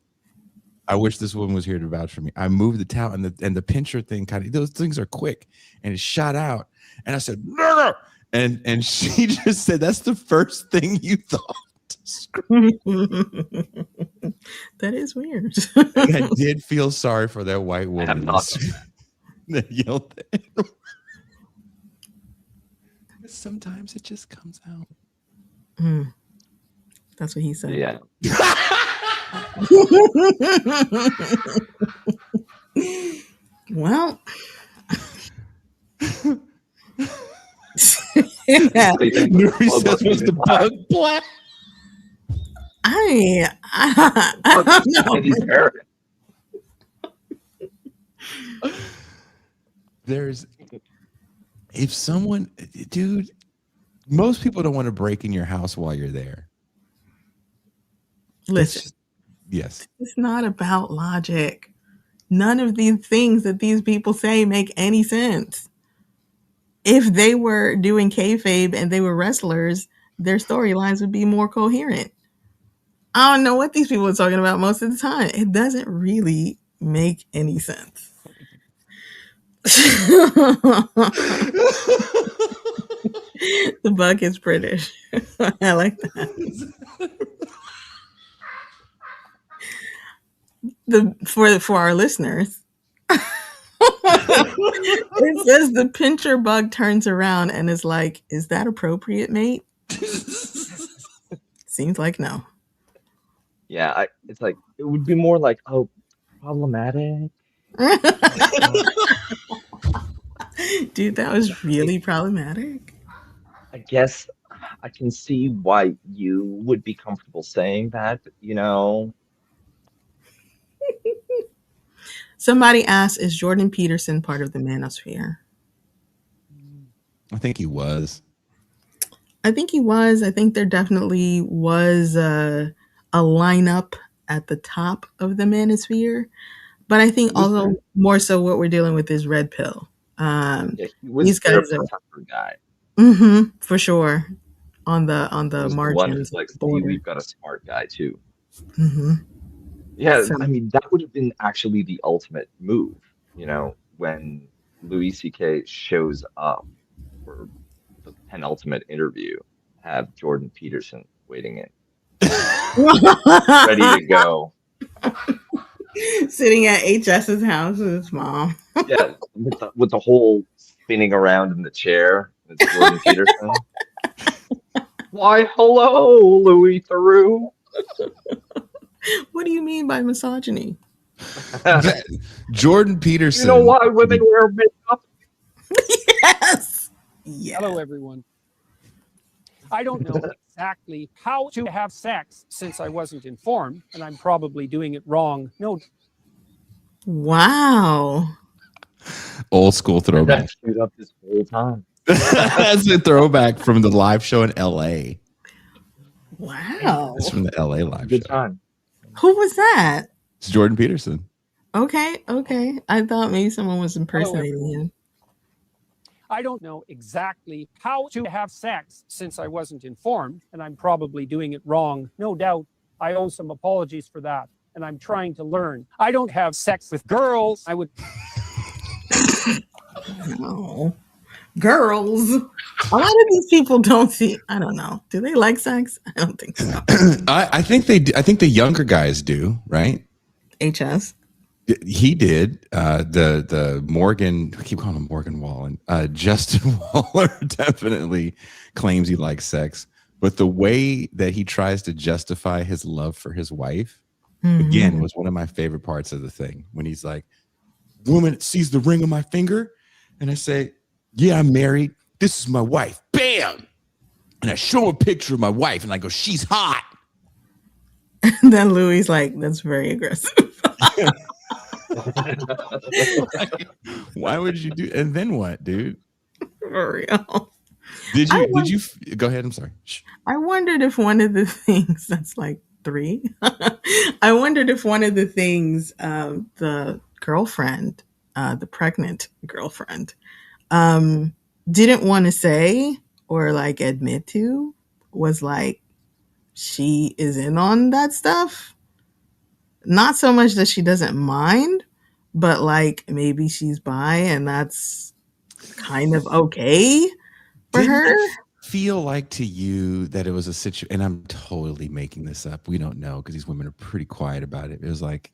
I wish this woman was here to vouch for me. I moved the towel and the pincher thing those things are quick and it shot out. And I said, no. And she just said, that's the first thing you thought. That is weird. And I did feel sorry for that white woman. I have not done that yelled at him. Sometimes it just comes out. That's what he said. Yeah. Well. Nuri says, was the bug black? I don't know. There's, if someone, dude, most people don't want to break in your house while you're there. Listen, yes, it's not about logic. None of these things that these people say make any sense. If they were doing kayfabe and they were wrestlers, their storylines would be more coherent. I don't know what these people are talking about most of the time. It doesn't really make any sense. The bug is British. I like that. For our listeners, it says the pincher bug turns around and is like, "Is that appropriate, mate?" Seems like no. Yeah, it's like it would be more like, oh, problematic. Dude, that was really problematic. I guess I can see why you would be comfortable saying that, but, you know. Somebody asked, is Jordan Peterson part of the Manosphere? I think he was. I think he was. I think there definitely was a lineup at the top of the Manosphere. But I think also more so what we're dealing with is Red Pill. Yeah, he was these guys a are tougher guy. For sure. On the margins. Like, we've got a smart guy too. Mm-hmm. Yeah, so, I mean, that would have been actually the ultimate move, you know, when Louis C.K. shows up for the penultimate interview, have Jordan Peterson waiting in. Ready to go. Sitting at HS's house with his mom. Yeah, with the whole spinning around in the chair. It's Jordan Peterson. Why, hello, Louis Theroux. What do you mean by misogyny? Jordan Peterson. You know why women wear makeup? Yes. Hello, everyone. I don't know exactly how to have sex since I wasn't informed, and I'm probably doing it wrong. No. Wow. Old school throwback. That screwed up this whole time. That's a throwback from the live show in LA. Wow. It's from the LA live Good show. time. Who was that? It's Jordan Peterson. Okay. I thought maybe someone was impersonating him. I don't know exactly how to have sex since I wasn't informed, and I'm probably doing it wrong. No doubt. I owe some apologies for that, and I'm trying to learn. I don't have sex with girls. I would. No. Girls. A lot of these people don't see. I don't know. Do they like sex? I don't think so. I think they do. I think the younger guys do, right? HS. He did. The Morgan, I keep calling him Morgan Wallen. Justin Waller definitely claims he likes sex, but the way that he tries to justify his love for his wife, again, was one of my favorite parts of the thing. When he's like, "Woman sees the ring on my finger," and I say, "Yeah, I'm married. This is my wife." Bam. And I show him a picture of my wife, and I go, she's hot. And then Louis like, that's very aggressive. Like, why would you do? And then what, dude? For real. Did you go ahead? I'm sorry. Shh. I wondered if one of the things that's like 3. I wondered if one of the things the girlfriend, the pregnant girlfriend, didn't want to say or like admit to was like she is in on that stuff. Not so much that she doesn't mind, but like maybe she's bi and that's kind of okay for Didn't her. it feel like to you that it was a situation, and I'm totally making this up. We don't know because these women are pretty quiet about it. It was like,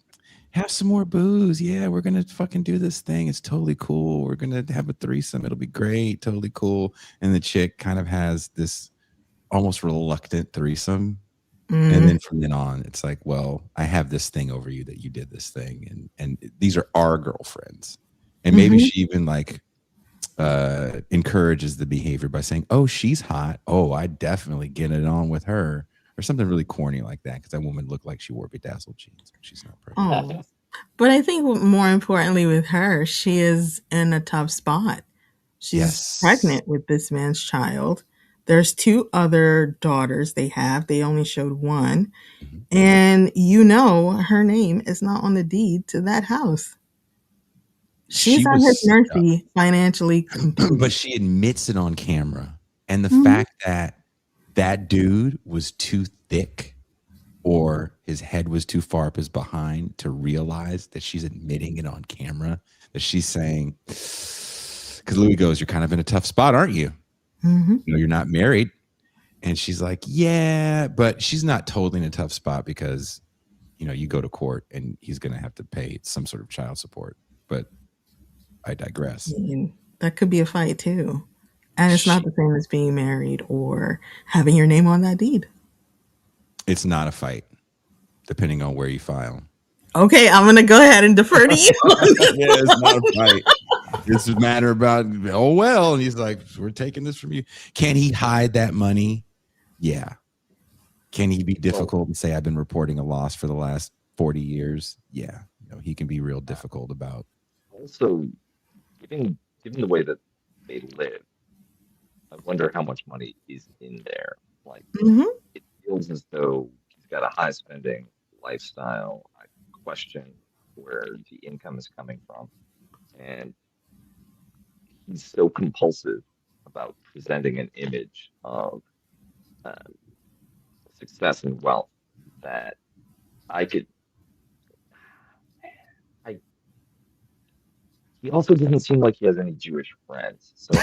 have some more booze. Yeah, we're going to fucking do this thing. It's totally cool. We're going to have a threesome. It'll be great. Totally cool. And the chick kind of has this almost reluctant threesome. And then from then on, it's like, well, I have this thing over you that you did this thing. And these are our girlfriends. And maybe she even like encourages the behavior by saying, oh, she's hot. Oh, I definitely get it on with her. Or something really corny like that. Because that woman looked like she wore bedazzled jeans. She's not pregnant. Oh. But I think more importantly with her, she is in a tough spot. She's pregnant with this man's child. There's 2 other daughters they have. They only showed one. And you know her name is not on the deed to that house. She's at his mercy financially. But she admits it on camera. And the fact that that dude was too thick or his head was too far up his behind to realize that she's admitting it on camera, that she's saying, because Louis goes, you're kind of in a tough spot, aren't you? You know, you're not married. And she's like, yeah, but she's not totally in a tough spot because, you know, you go to court and he's going to have to pay some sort of child support. But I digress. That could be a fight too. And it's not the same as being married or having your name on that deed. It's not a fight, depending on where you file. Okay, I'm going to go ahead and defer to you. Yeah, it's not a fight. It's a matter about, oh, well. And he's like, we're taking this from you. Can he hide that money? Yeah. Can he be difficult and say, I've been reporting a loss for the last 40 years? Yeah. You know, he can be real difficult about. Also, given the way that they live, I wonder how much money is in there. Like, it feels as though he's got a high spending lifestyle. I question where the income is coming from. And he's so compulsive about presenting an image of success and wealth that he also doesn't seem like he has any Jewish friends. So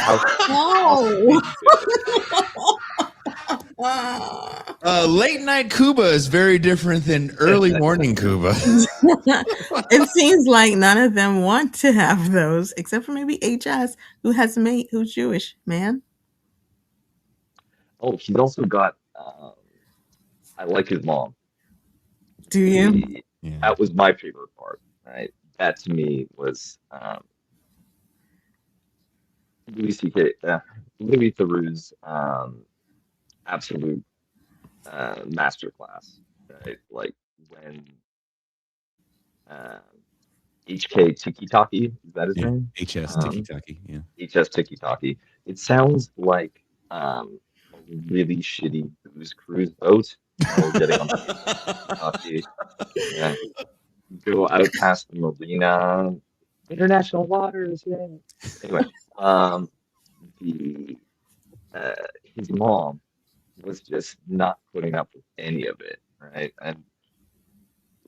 late night Kuba is very different than early morning Kuba. It seems like none of them want to have those, except for maybe HS, who has a mate who's Jewish, man. Oh, he's also got, I like his mom. Do you? That was my favorite part, right? That to me was Louis Theroux's absolute masterclass, right? Like when HK Tikky, is that his name? HS Tikky, yeah. HS Tikky. It sounds like a really shitty booze cruise boat. Getting on the yeah. Go out past the marina, international waters. Yeah. Anyway, his mom was just not putting up with any of it, right? And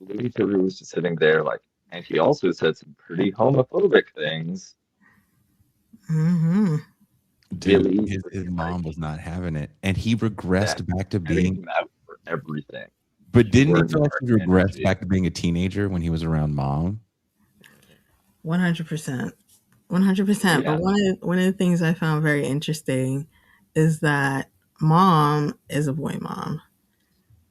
Louis Theroux was just sitting there like, and he also said some pretty homophobic things. Dude, really, his mom was not having it, and he regressed back to being out for everything. But didn't he feel like he regressed back to being a teenager when he was around mom? 100%. 100%. But one of the things I found very interesting is that mom is a boy mom.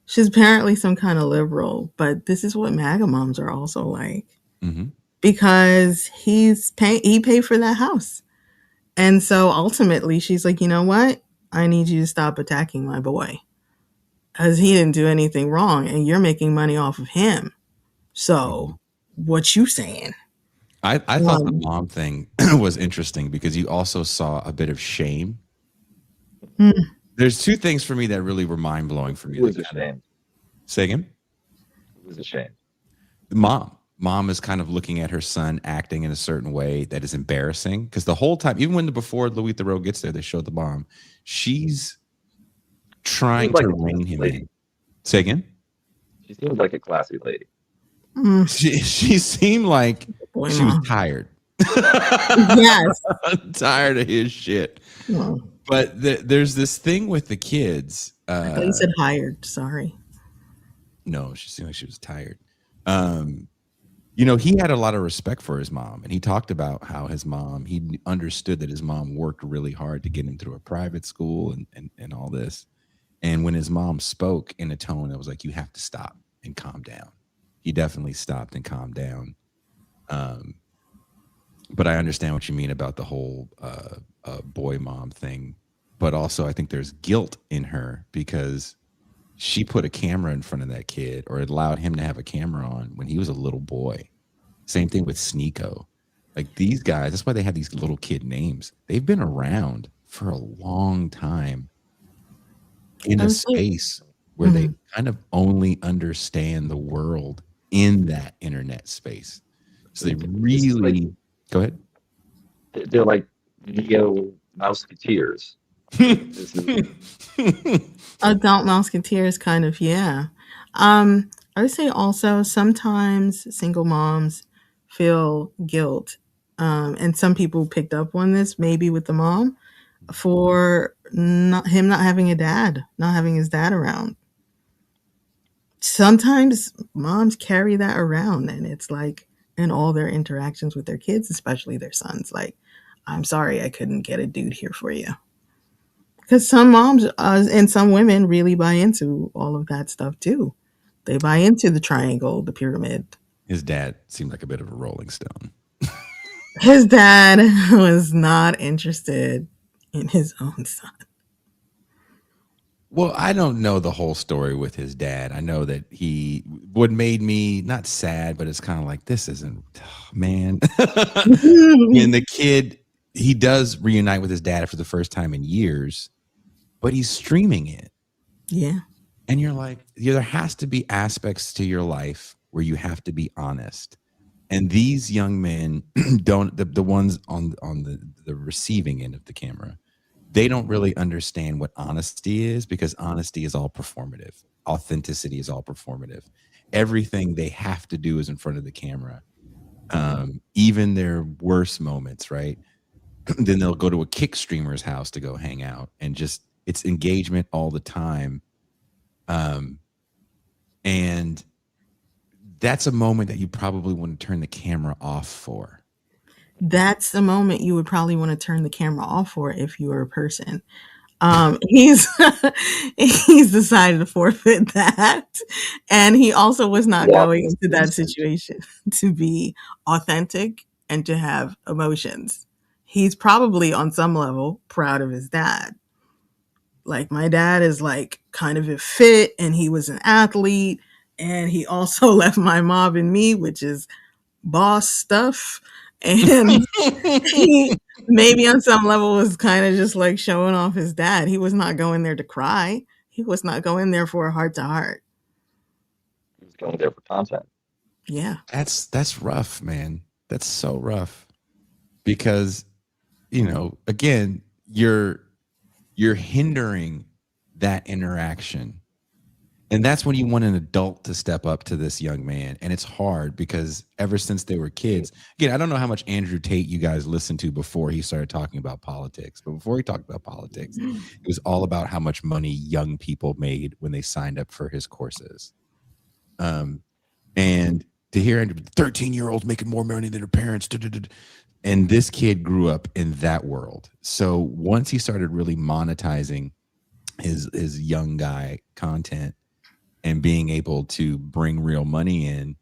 She's apparently some kind of liberal, but this is what MAGA moms are also like. Because he paid for that house. And so ultimately she's like, you know what? I need you to stop attacking my boy. Because he didn't do anything wrong and you're making money off of him. So what you saying? I thought the mom thing was interesting because you also saw a bit of shame. There's two things for me that really were mind blowing for me. Who was ashamed? Say again? Who was ashamed? The mom. Mom is kind of looking at her son acting in a certain way that is embarrassing because the whole time, even when before Louis Theroux gets there, they show the mom. She's trying to rein him in. Say again? She seems like a classy lady. She seemed like she was tired. Yes. Tired of his shit. But there's this thing with the kids. I thought you said hired. Sorry. No, she seemed like she was tired. You know, he had a lot of respect for his mom, and he talked about how his mom, he understood that his mom worked really hard to get him through a private school and all this. And when his mom spoke in a tone that was like, you have to stop and calm down, he definitely stopped and calmed down. But I understand what you mean about the whole boy mom thing. But also I think there's guilt in her because she put a camera in front of that kid or allowed him to have a camera on when he was a little boy. Same thing with Sneeko. Like these guys, that's why they have these little kid names. They've been around for a long time in a space where they kind of only understand the world in that internet space. So they really go ahead. They're like neo Mouseketeers. Adult Mouseketeers, kind of, yeah. I would say also sometimes single moms feel guilt, and some people picked up on this maybe with the mom for not having a dad, not having his dad around. Sometimes moms carry that around, and it's like in all their interactions with their kids, especially their sons, like, I'm sorry I couldn't get a dude here for you. Because some moms and some women really buy into all of that stuff too. They buy into the triangle, the pyramid. His dad seemed like a bit of a Rolling Stone. His dad was not interested in his own son. Well, I don't know the whole story with his dad. I know that what made me not sad, but it's kind of like, this isn't, man. And the kid, he does reunite with his dad for the first time in years, but he's streaming it. Yeah. And you're like, there has to be aspects to your life where you have to be honest. And these young men don't, the ones on the receiving end of the camera, they don't really understand what honesty is, because honesty is all performative. Authenticity is all performative. Everything they have to do is in front of the camera. Even their worst moments, right? Then they'll go to a kick streamer's house to go hang out, and just, it's engagement all the time. And that's a moment that you probably want to turn the camera off for. That's the moment you would probably want to turn the camera off for if you were a person. He's decided to forfeit that, and he also was not going into that situation to be authentic and to have emotions. He's probably on some level proud of his dad. Like, my dad is like kind of a fit, and he was an athlete, and he also left my mom and me, which is boss stuff. And he maybe on some level was kind of just like showing off his dad. He was not going there to cry. He was not going there for a heart to heart. He was going there for content. Yeah. That's rough, man. That's so rough. Because, you know, again, you're hindering that interaction. And that's when you want an adult to step up to this young man. And it's hard because ever since they were kids, again, I don't know how much Andrew Tate you guys listened to before he started talking about politics. But before he talked about politics, it was all about how much money young people made when they signed up for his courses. And to hear 13-year-olds making more money than their parents. And this kid grew up in that world. So once he started really monetizing his young guy content and being able to bring real money in,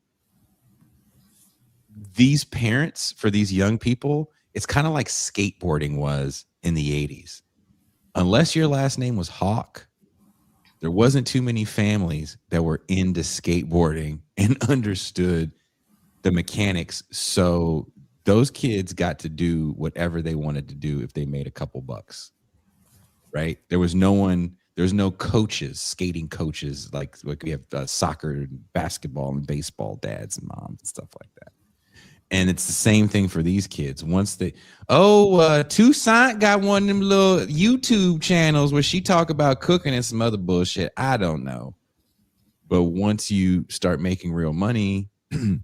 these parents, for these young people, it's kind of like skateboarding was in the 80s. unless your last name was Hawk, there wasn't too many families that were into skateboarding and understood the mechanics. So those kids got to do whatever they wanted to do if they made a couple bucks, right? There was no coaches, skating coaches, like we have soccer and basketball and baseball dads and moms and stuff like that. And it's the same thing for these kids. Once they, MToussaint got one of them little YouTube channels where she talk about cooking and some other bullshit. I don't know. But once you start making real money, then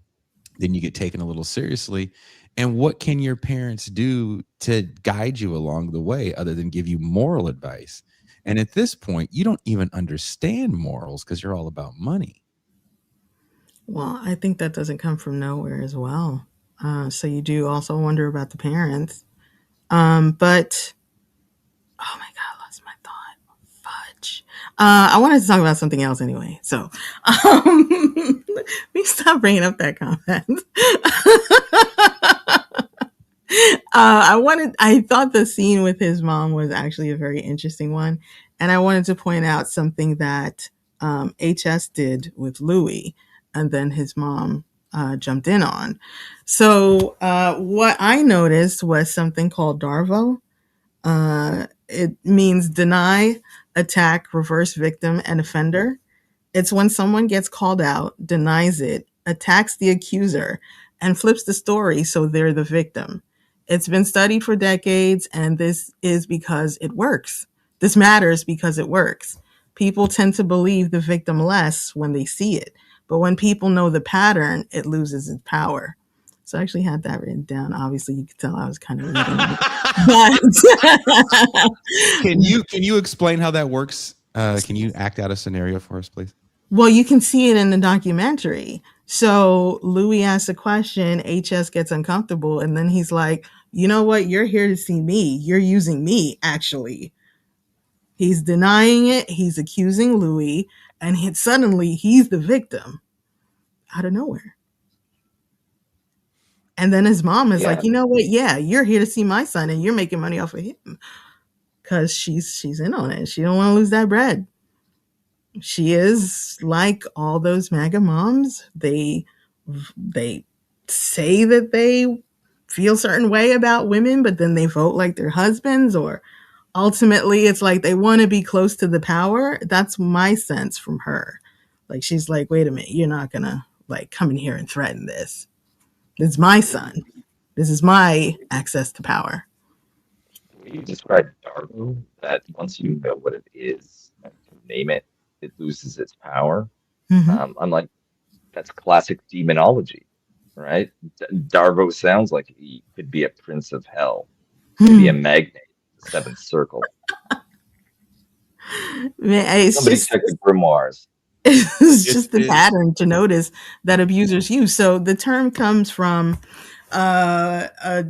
you get taken a little seriously. And what can your parents do to guide you along the way other than give you moral advice? And at this point, you don't even understand morals because you're all about money. Well, I think that doesn't come from nowhere as well. So you do also wonder about the parents. But, oh my God, I lost my thought. Fudge. I wanted to talk about something else anyway. So we stop bringing up that comment. I thought the scene with his mom was actually a very interesting one. And I wanted to point out something that HS did with Louis, and then his mom jumped in on. So what I noticed was something called DARVO. It means deny, attack, reverse victim, and offender. It's when someone gets called out, denies it, attacks the accuser, and flips the story so they're the victim. It's been studied for decades, and this is because it works. This matters because it works. People tend to believe the victim less when they see it, but when people know the pattern, it loses its power. So I actually had that written down. Obviously, you could tell I was kind of reading it. Can you explain how that works? Can you act out a scenario for us, please? Well, you can see it in the documentary. So Louis asks a question, HS gets uncomfortable, and then he's like, you know what? You're here to see me. You're using me, actually. He's denying it. He's accusing Louis, and suddenly he's the victim out of nowhere. And then his mom is like, you know what? Yeah, you're here to see my son, and you're making money off of him because she's in on it. She don't want to lose that bread. She is like all those MAGA moms. They say that they feel a certain way about women, but then they vote like their husbands, or ultimately it's like they want to be close to the power. That's my sense from her. Like, she's like, wait a minute, you're not gonna like come in here and threaten this. This is my son. This is my access to power. You described DARVO, that once you know what it is and can name it, it loses its power. Mm-hmm. I'm like, that's classic demonology, right? DARVO sounds like he could be a prince of hell, maybe a magnate, the seventh circle. Man, Somebody check the grimoires. It's just the pattern to notice that abusers use. So the term comes from a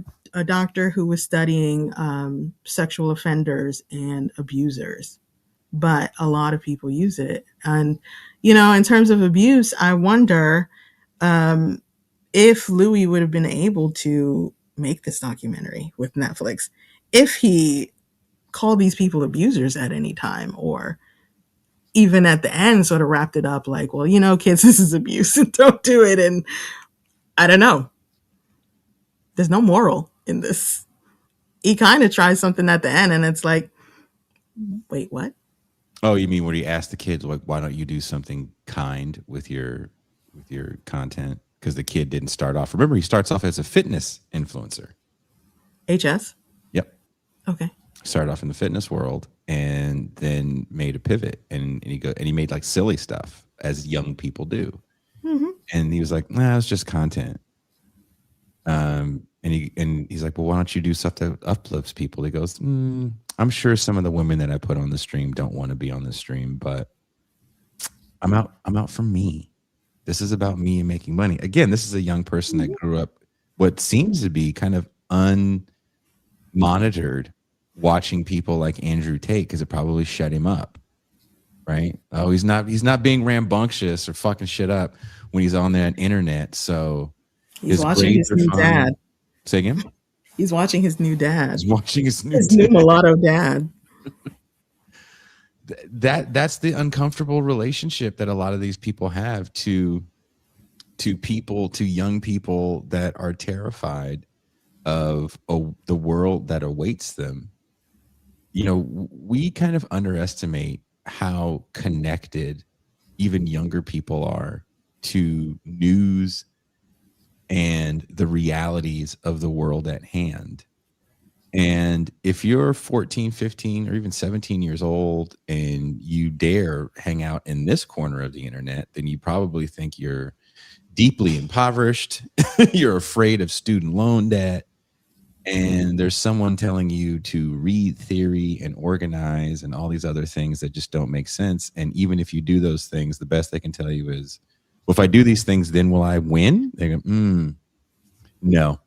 doctor who was studying sexual offenders and abusers, but a lot of people use it. And, you know, in terms of abuse, I wonder if Louis would have been able to make this documentary with Netflix if he called these people abusers at any time, or even at the end sort of wrapped it up like, well, you know, kids, this is abuse and don't do it. And I don't know. There's no moral in this. He kind of tries something at the end and it's like, wait, what? Oh, you mean where he asked the kids, like, why don't you do something kind with your content? Because the kid didn't start off. Remember, he starts off as a fitness influencer. HS? Yep. Okay. Started off in the fitness world and then made a pivot, and he made like silly stuff as young people do. Mm-hmm. And he was like, nah, it's just content. And he's like, well, why don't you do stuff that uplifts people? He goes, I'm sure some of the women that I put on the stream don't want to be on the stream, but I'm out for me. This is about me and making money. Again, this is a young person that grew up what seems to be kind of unmonitored, watching people like Andrew Tate, because it probably shut him up, right? Oh, he's not being rambunctious or fucking shit up when he's on the internet. So he's watching his new dad. Say again? He's watching his new dad. He's watching his new mulatto dad. That's the uncomfortable relationship that a lot of these people have to young people that are terrified of the world that awaits them. You know, we kind of underestimate how connected even younger people are to news and the realities of the world at hand. And if you're 14, 15, or even 17 years old and you dare hang out in this corner of the internet, then you probably think you're deeply impoverished. You're afraid of student loan debt. And there's someone telling you to read theory and organize and all these other things that just don't make sense. And even if you do those things, the best they can tell you is, well, if I do these things, then will I win? They go, no.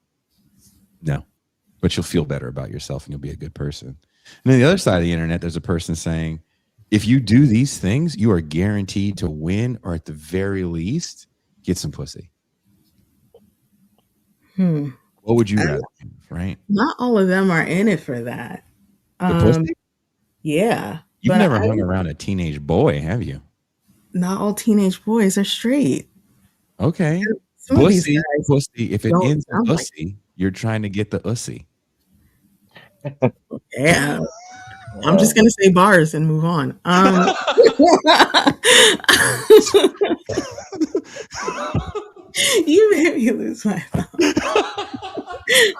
But you'll feel better about yourself and you'll be a good person. And on the other side of the internet, there's a person saying, if you do these things, you are guaranteed to win, or at the very least, get some pussy. What would you rather do, right? Not all of them are in it for that. The pussy? Yeah. You've never hung around a teenage boy, have you? Not all teenage boys are straight. Okay. Pussy. If it ends in pussy, you're trying to get the ussy. Yeah. I'm just going to say bars and move on. You made me lose my thought.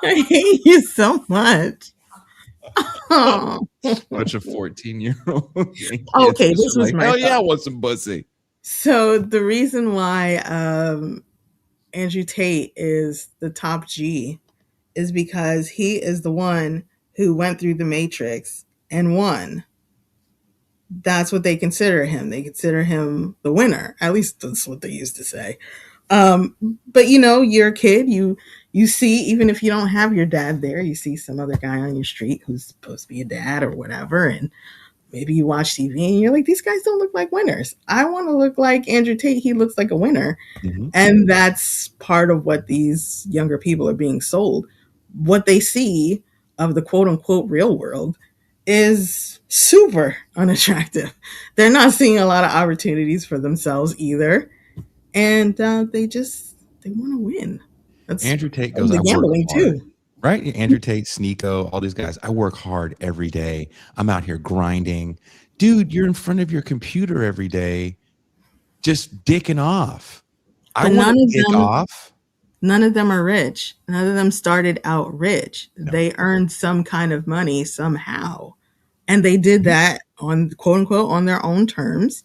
I hate you so much. Oh. Bunch of 14-year-olds. Okay, this was my hell thought. Yeah, I want some pussy. So the reason why Andrew Tate is the top G is because he is the one who went through the Matrix and won. That's what they consider him. They consider him the winner. At least that's what they used to say. But you know, you're a kid. You see, even if you don't have your dad there, you see some other guy on your street who's supposed to be a dad or whatever, and maybe you watch TV and you're like, these guys don't look like winners. I want to look like Andrew Tate. He looks like a winner. Mm-hmm. And that's part of what these younger people are being sold. What they see of the quote unquote real world is super unattractive. They're not seeing a lot of opportunities for themselves either. And they want to win. That's Andrew Tate goes, the gambling too. Right? Andrew Tate, Sneeko, all these guys. I work hard every day. I'm out here grinding. Dude, you're in front of your computer every day just dicking off. I want to dick off. None of them are rich. None of them started out rich. No. They earned some kind of money somehow. And they did that on quote unquote on their own terms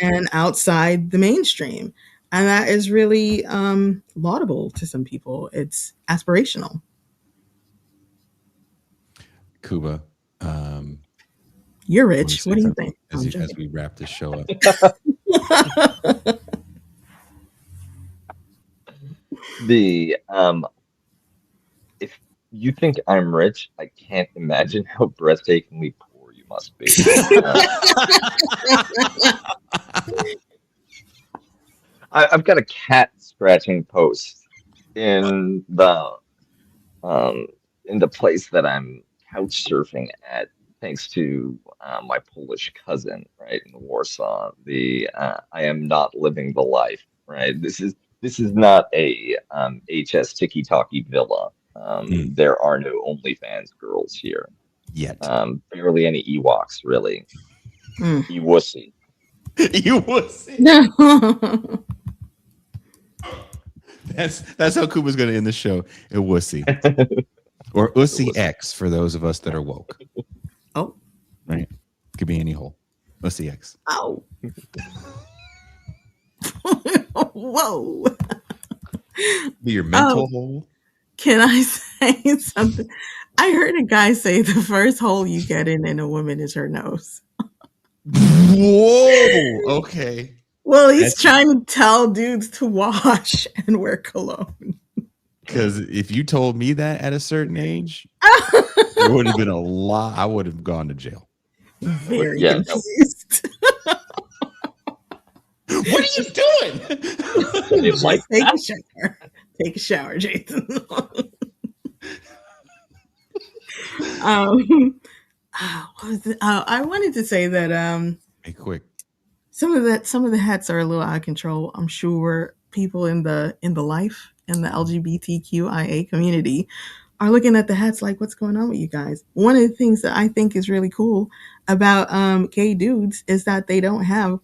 and outside the mainstream. And that is really laudable to some people. It's aspirational. Kuba, you're rich. What do you think? As we wrap this show up. If you think I'm rich, I can't imagine how breathtakingly poor you must be. I've got a cat scratching post in the place that I'm couch surfing at, thanks to my Polish cousin, right, in Warsaw. I am not living the life, right? This is not a HS Tikky Tokky villa. There are no OnlyFans girls here yet. Barely any Ewoks, really. You wussy. You wussy. That's how Kuba's going to end the show. A wussy. Or Ussy X for those of us that are woke. Oh. Right. Could be any hole. Ussy X. Oh. Whoa. Be your mental hole. Can I say something? I heard a guy say the first hole you get in a woman is her nose. Whoa. Okay. Well, he's trying to tell dudes to wash and wear cologne. Because if you told me that at a certain age, there would have been a lot. I would have gone to jail. Very confused. What are you doing? Like take a shower. Take a shower, Jason. what was it? I wanted to say that Hey, quick. some of the hats are a little out of control. I'm sure people in the life in the LGBTQIA community are looking at the hats like, what's going on with you guys? One of the things that I think is really cool about gay dudes is that they don't have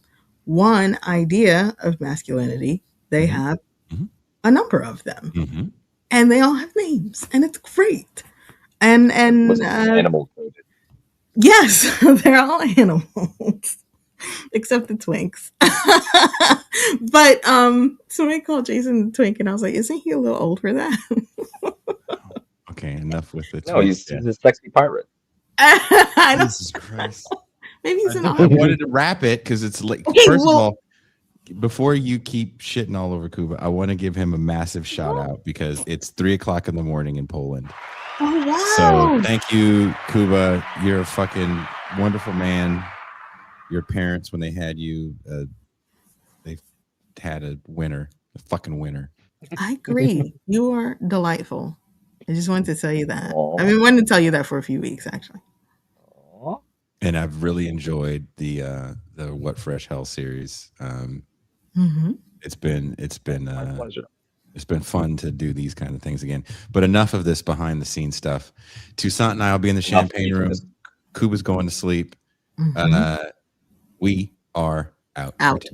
one idea of masculinity. They have a number of them, and they all have names, and it's great. And Animal coded. yes, they're all animals. Except the twinks. But somebody called Jason the twink, and I was like, isn't he a little old for that? Okay, enough with the No, he's a sexy pirate. I know. Jesus Christ. Maybe he's an I old. wanted to wrap it because it's late. Okay, First well- of all, before you keep shitting all over Kuba, I want to give him a massive shout out because it's 3:00 in the morning in Poland. Oh wow. So thank you, Kuba. You're a fucking wonderful man. Your parents, when they had you, they had a fucking winner. I agree. You are delightful. I just wanted to tell you that. I've been wanting to tell you that for a few weeks, actually. Aww. And I've really enjoyed the What Fresh Hell series. It's been My pleasure. it's been fun to do these kind of things again. But enough of this behind the scenes stuff. Toussaint and I will be in the champagne room. Kuba's going to sleep. We are out. Out.